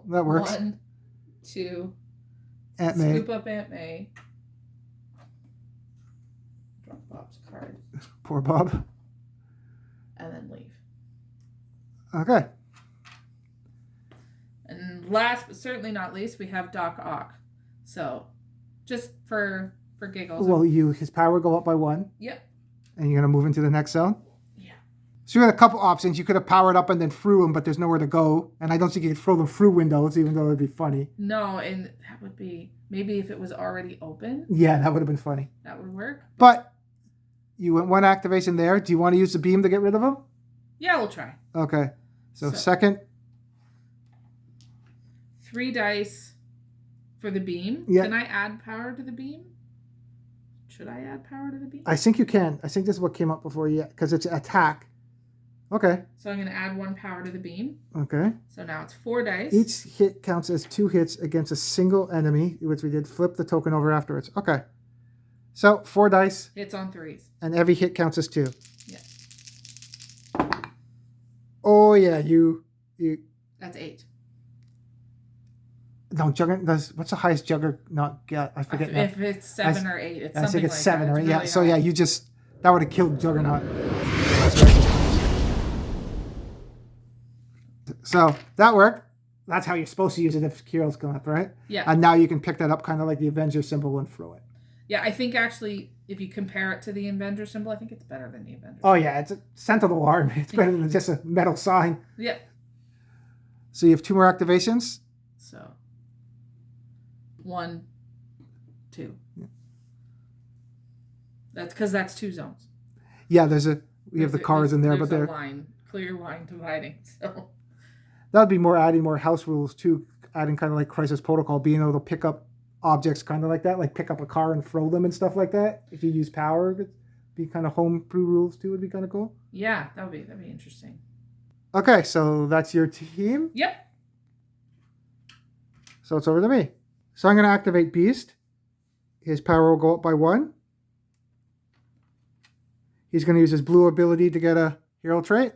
[SPEAKER 1] works.
[SPEAKER 2] 1, 2,
[SPEAKER 1] Aunt May.
[SPEAKER 2] Scoop up Aunt May. Drop Bob's card.
[SPEAKER 1] Poor Bob.
[SPEAKER 2] And then leave.
[SPEAKER 1] Okay.
[SPEAKER 2] And last but certainly not least, we have Doc Ock. So, just for giggles.
[SPEAKER 1] Well, his power would go up by 1.
[SPEAKER 2] Yep.
[SPEAKER 1] And you're going to move into the next zone?
[SPEAKER 2] Yeah.
[SPEAKER 1] So you had a couple options. You could have powered up and then threw them, but there's nowhere to go. And I don't think you could throw them through windows, even though it would be funny.
[SPEAKER 2] No, and that would be, maybe if it was already open.
[SPEAKER 1] Yeah, that would have been funny.
[SPEAKER 2] That would work.
[SPEAKER 1] But you went 1 activation there. Do you want to use the beam to get rid of them?
[SPEAKER 2] Yeah, we'll try.
[SPEAKER 1] Okay. So second.
[SPEAKER 2] 3 dice for the beam.
[SPEAKER 1] Yeah.
[SPEAKER 2] Can I add power to the beam? Should I add power to the beam?
[SPEAKER 1] I think you can. I think this is what came up before, yeah, because it's attack. Okay.
[SPEAKER 2] So I'm going to add 1 power to the beam.
[SPEAKER 1] Okay.
[SPEAKER 2] So now it's 4 dice.
[SPEAKER 1] Each hit counts as 2 hits against a single enemy, which we did. Flip the token over afterwards. Okay. So 4 dice.
[SPEAKER 2] Hits on 3s.
[SPEAKER 1] And every hit counts as 2.
[SPEAKER 2] Yeah.
[SPEAKER 1] Oh, yeah, you.
[SPEAKER 2] That's 8.
[SPEAKER 1] No, Juggernaut. What's the highest Juggernaut get? I forget.
[SPEAKER 2] If it's 7 or 8, it's
[SPEAKER 1] I
[SPEAKER 2] something
[SPEAKER 1] think it's
[SPEAKER 2] like
[SPEAKER 1] 7
[SPEAKER 2] that.
[SPEAKER 1] or 8.
[SPEAKER 2] It's
[SPEAKER 1] Yeah.
[SPEAKER 2] really
[SPEAKER 1] So
[SPEAKER 2] high.
[SPEAKER 1] yeah, that would have killed Juggernaut. That's right. So that worked. That's how you're supposed to use it if heroes come up, right?
[SPEAKER 2] Yeah.
[SPEAKER 1] And now you can pick that up kind of like the Avenger symbol and throw it.
[SPEAKER 2] Yeah, I think actually, if you compare it to the Avenger symbol, I think it's better than the Avenger.
[SPEAKER 1] Oh, yeah, it's a sentinel arm. It's better than just a metal sign.
[SPEAKER 2] Yeah.
[SPEAKER 1] So you have 2 more activations.
[SPEAKER 2] So, 1, 2.
[SPEAKER 1] Yeah.
[SPEAKER 2] That's because that's 2 zones.
[SPEAKER 1] Yeah, we have the cars in there, but
[SPEAKER 2] there's
[SPEAKER 1] they're
[SPEAKER 2] a clear line dividing. So
[SPEAKER 1] that'd be more adding more house rules too, adding kind of like Crisis Protocol, being able to pick up objects kind of like that, like pick up a car and throw them and stuff like that. If you use power, it'd be kind of homebrew rules too. Would be kind of cool.
[SPEAKER 2] Yeah, that'd be interesting.
[SPEAKER 1] Okay, so that's your team.
[SPEAKER 2] Yep.
[SPEAKER 1] So it's over to me. So I'm going to activate Beast. His power will go up by 1. He's going to use his blue ability to get a hero trait.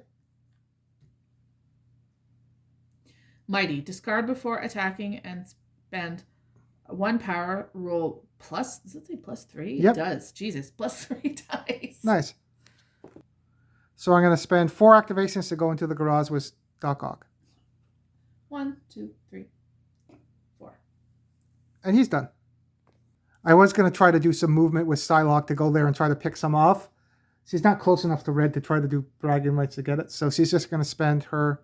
[SPEAKER 2] Mighty. Discard before attacking and spend 1 power. Roll plus. Does it say +3?
[SPEAKER 1] Yep.
[SPEAKER 2] It does. Jesus. +3 dice.
[SPEAKER 1] Nice. So I'm going to spend 4 activations to go into the garage with Doc Ock.
[SPEAKER 2] 1, 2, 3, 4.
[SPEAKER 1] And he's done. I was going to try to do some movement with Psylocke to go there and try to pick some off. She's not close enough to red to try to do bragging rights to get it. So she's just going to spend her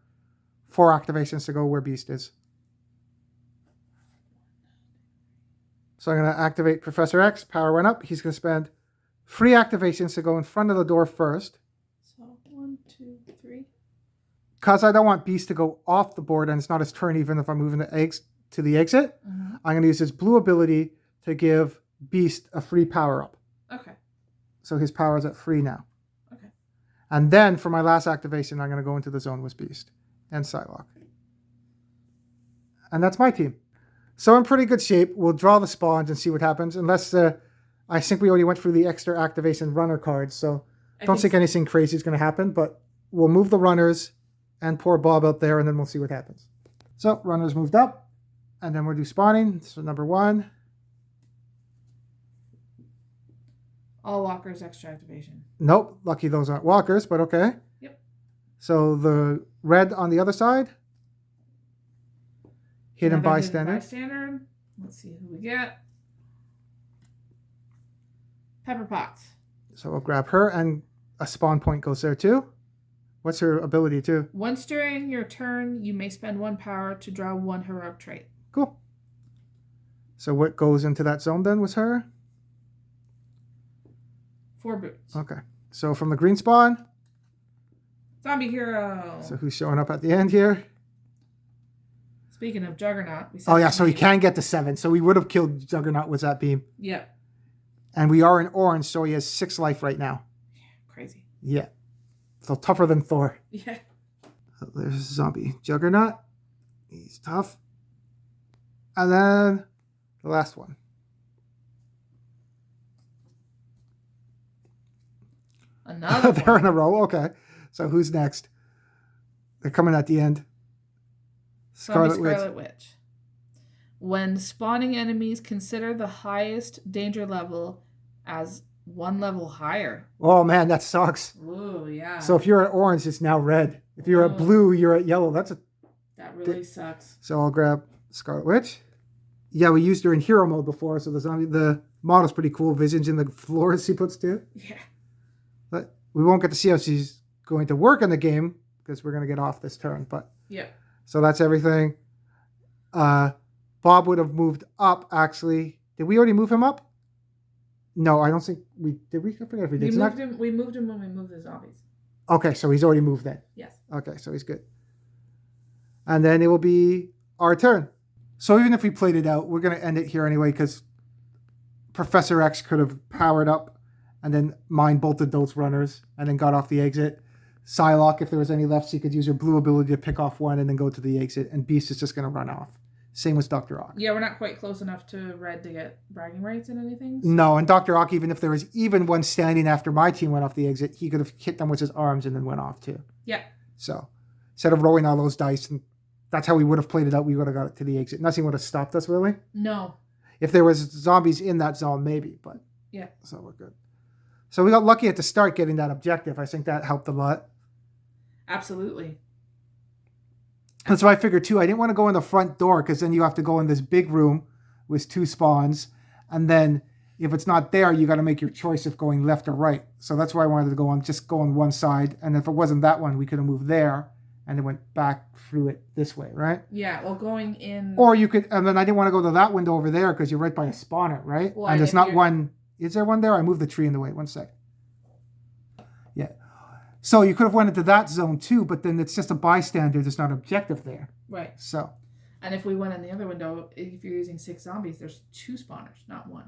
[SPEAKER 1] 4 activations to go where Beast is. So I'm going to activate Professor X. Power went up. He's going to spend 3 activations to go in front of the door first.
[SPEAKER 2] So 1, 2, 3.
[SPEAKER 1] Because I don't want Beast to go off the board and it's not his turn even if I'm moving the eggs to the exit.
[SPEAKER 2] Mm-hmm.
[SPEAKER 1] I'm going to use his blue ability to give Beast a free power up.
[SPEAKER 2] Okay.
[SPEAKER 1] So his power is at 3 now.
[SPEAKER 2] Okay.
[SPEAKER 1] And then for my last activation, I'm going to go into the zone with Beast and Psylocke. And that's my team. So in pretty good shape. We'll draw the spawns and see what happens. Unless I think we already went through the extra activation runner cards. So I don't think anything crazy is going to happen. But we'll move the runners and pour Bob out there. And then we'll see what happens. So runners moved up. And then we'll do spawning. So number 1.
[SPEAKER 2] All walkers extra activation.
[SPEAKER 1] Nope. Lucky those aren't walkers, but okay.
[SPEAKER 2] Yep.
[SPEAKER 1] So the red on the other side. Hidden bystander.
[SPEAKER 2] Bystander. Let's see who we get. Pepper Potts.
[SPEAKER 1] So we'll grab her, and a spawn point goes there too. What's her ability too?
[SPEAKER 2] Once during your turn, you may spend 1 power to draw 1 heroic trait.
[SPEAKER 1] Cool. So what goes into that zone then was her?
[SPEAKER 2] 4 boots.
[SPEAKER 1] Okay. So from the green spawn.
[SPEAKER 2] Zombie hero.
[SPEAKER 1] So who's showing up at the end here?
[SPEAKER 2] Speaking of Juggernaut.
[SPEAKER 1] Oh yeah, so he can get to 7. So we would have killed Juggernaut with that beam.
[SPEAKER 2] Yep.
[SPEAKER 1] And we are in orange, so he has 6 life right now.
[SPEAKER 2] Crazy.
[SPEAKER 1] Yeah. So tougher than Thor.
[SPEAKER 2] Yeah.
[SPEAKER 1] So there's zombie Juggernaut. He's tough. And then the last one.
[SPEAKER 2] Another
[SPEAKER 1] They're
[SPEAKER 2] one.
[SPEAKER 1] in a row. Okay. So who's next? They're coming at the end. Scarlet
[SPEAKER 2] Witch. When spawning enemies, consider the highest danger level as 1 level higher.
[SPEAKER 1] Oh man, that sucks.
[SPEAKER 2] Ooh, yeah.
[SPEAKER 1] So if you're at orange, it's now red. If you're at blue, you're at yellow.
[SPEAKER 2] That really sucks.
[SPEAKER 1] So I'll grab Scarlet Witch. Yeah, we used her in hero mode before, so the model's pretty cool. Visions in the floors she puts too.
[SPEAKER 2] Yeah.
[SPEAKER 1] But we won't get to see how she's going to work in the game because we're going to get off this turn. But
[SPEAKER 2] yeah.
[SPEAKER 1] So that's everything. Bob would have moved up, actually. Did we already move him up? No, I don't think we did. I forget if we did.
[SPEAKER 2] We moved him when we moved the zombies.
[SPEAKER 1] Okay, so he's already moved then.
[SPEAKER 2] Yes.
[SPEAKER 1] Okay, so he's good. And then it will be our turn. So even if we played it out, we're going to end it here anyway because Professor X could have powered up and then mind bolted those runners and then got off the exit. Psylocke, if there was any left, she could use her blue ability to pick off 1 and then go to the exit. And Beast is just going to run off. Same with Doctor Ock.
[SPEAKER 2] Yeah, we're not quite close enough to red to get bragging rights and anything. So.
[SPEAKER 1] No, and Doctor Ock, even if there was even one standing after my team went off the exit, he could have hit them with his arms and then went off too.
[SPEAKER 2] Yeah.
[SPEAKER 1] So instead of rolling all those dice, and that's how we would have played it out, we would have got it to the exit. Nothing would have stopped us, really.
[SPEAKER 2] No.
[SPEAKER 1] If there was zombies in that zone, maybe, but
[SPEAKER 2] yeah.
[SPEAKER 1] So we're good. So we got lucky at the start getting that objective. I think that helped a lot.
[SPEAKER 2] Absolutely.
[SPEAKER 1] That's what I figured too. I didn't want to go in the front door because then you have to go in this big room with 2 spawns. And then if it's not there, you got to make your choice of going left or right. So that's why I wanted to go on one side. And if it wasn't that one, we could have moved there and then went back through it this way, right?
[SPEAKER 2] Yeah, well, going in...
[SPEAKER 1] Or you could, and then I didn't want to go to that window over there because you're right by a spawner, right?
[SPEAKER 2] Well,
[SPEAKER 1] and there's not one... Is there one there? I moved the tree in the way. One sec. Yeah. So you could have went into that zone too, but then it's just a bystander. There's not an objective there.
[SPEAKER 2] Right.
[SPEAKER 1] So.
[SPEAKER 2] And if we went in the other window, if you're using 6 zombies, there's 2 spawners, not 1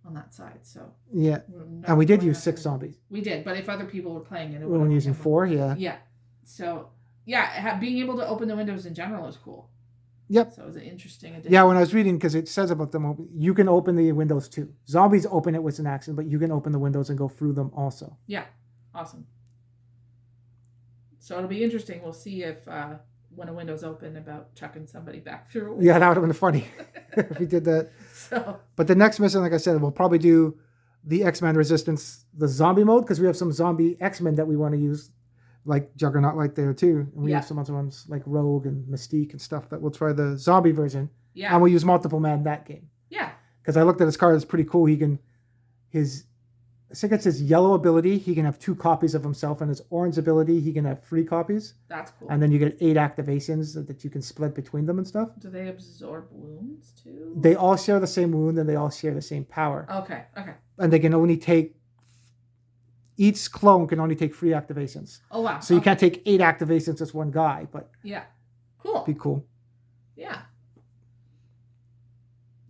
[SPEAKER 2] on that side. So.
[SPEAKER 1] Yeah. And we did use 6 zombies.
[SPEAKER 2] We did, but if other people were playing it,
[SPEAKER 1] we were using 4. Yeah.
[SPEAKER 2] Yeah. So yeah, being able to open the windows in general is cool.
[SPEAKER 1] Yep.
[SPEAKER 2] So it was an interesting addition.
[SPEAKER 1] Yeah, when I was reading, because it says about them, you can open the windows too. Zombies open it with an action, but you can open the windows and go through them also.
[SPEAKER 2] Yeah. Awesome. So it'll be interesting. We'll see if when a window's open about chucking somebody back through.
[SPEAKER 1] Yeah, that would have been funny if we did that.
[SPEAKER 2] So. But
[SPEAKER 1] the next mission, like I said, we'll probably do the X-Men Resistance, the zombie mode, because we have some zombie X-Men that we want to use, like Juggernaut right there too. And we have some other ones like Rogue and Mystique and stuff that we'll try the zombie version.
[SPEAKER 2] Yeah.
[SPEAKER 1] And we'll use multiple man in that game.
[SPEAKER 2] Yeah.
[SPEAKER 1] Because I looked at his card, it's pretty cool. I think it's his yellow ability. He can have 2 copies of himself, and his orange ability, he can have 3 copies.
[SPEAKER 2] That's cool.
[SPEAKER 1] And then you get 8 activations that you can split between them and stuff.
[SPEAKER 2] Do they absorb wounds too?
[SPEAKER 1] They all share the same wound, and they all share the same power.
[SPEAKER 2] Okay.
[SPEAKER 1] And they can only take, each clone can only take 3 activations.
[SPEAKER 2] Oh wow.
[SPEAKER 1] So you can't take 8 activations as one guy, but
[SPEAKER 2] yeah, cool.
[SPEAKER 1] Be cool.
[SPEAKER 2] Yeah.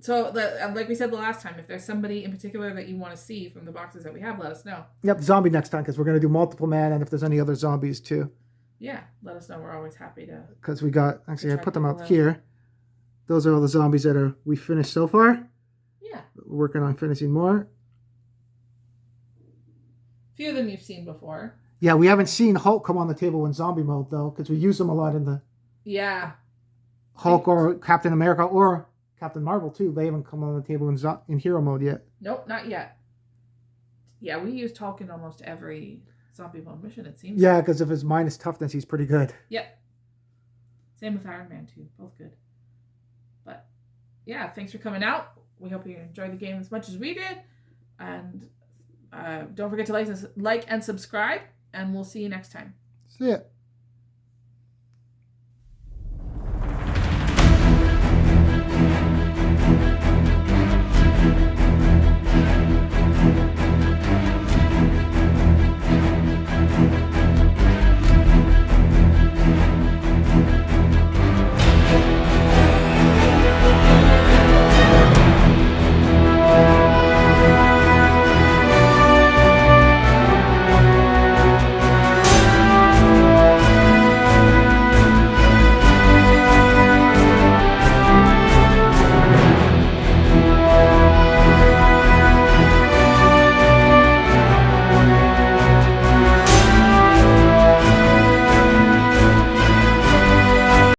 [SPEAKER 2] So, like we said the last time, if there's somebody in particular that you want to see from the boxes that we have, let us know.
[SPEAKER 1] Yep, zombie next time, because we're going to do multiple man, and if there's any other zombies too.
[SPEAKER 2] Yeah, let us know. We're always happy to.
[SPEAKER 1] Because we got, actually, I put them out here. Those are all the zombies that we finished so far.
[SPEAKER 2] Yeah.
[SPEAKER 1] We're working on finishing more.
[SPEAKER 2] A few of them you've seen before.
[SPEAKER 1] Yeah, we haven't seen Hulk come on the table in zombie mode, though, because we use them a lot in the...
[SPEAKER 2] Yeah.
[SPEAKER 1] Hulk or Captain America or Captain Marvel, too. They haven't come on the table in hero mode yet.
[SPEAKER 2] Nope, not yet. Yeah, we used Hulk in almost every zombie mode mission, it seems.
[SPEAKER 1] Yeah, because of his minus toughness, he's pretty good.
[SPEAKER 2] Yep. Same with Iron Man, too. Both good. But, yeah, thanks for coming out. We hope you enjoyed the game as much as we did. And don't forget to like and subscribe. And we'll see you next time.
[SPEAKER 1] See ya.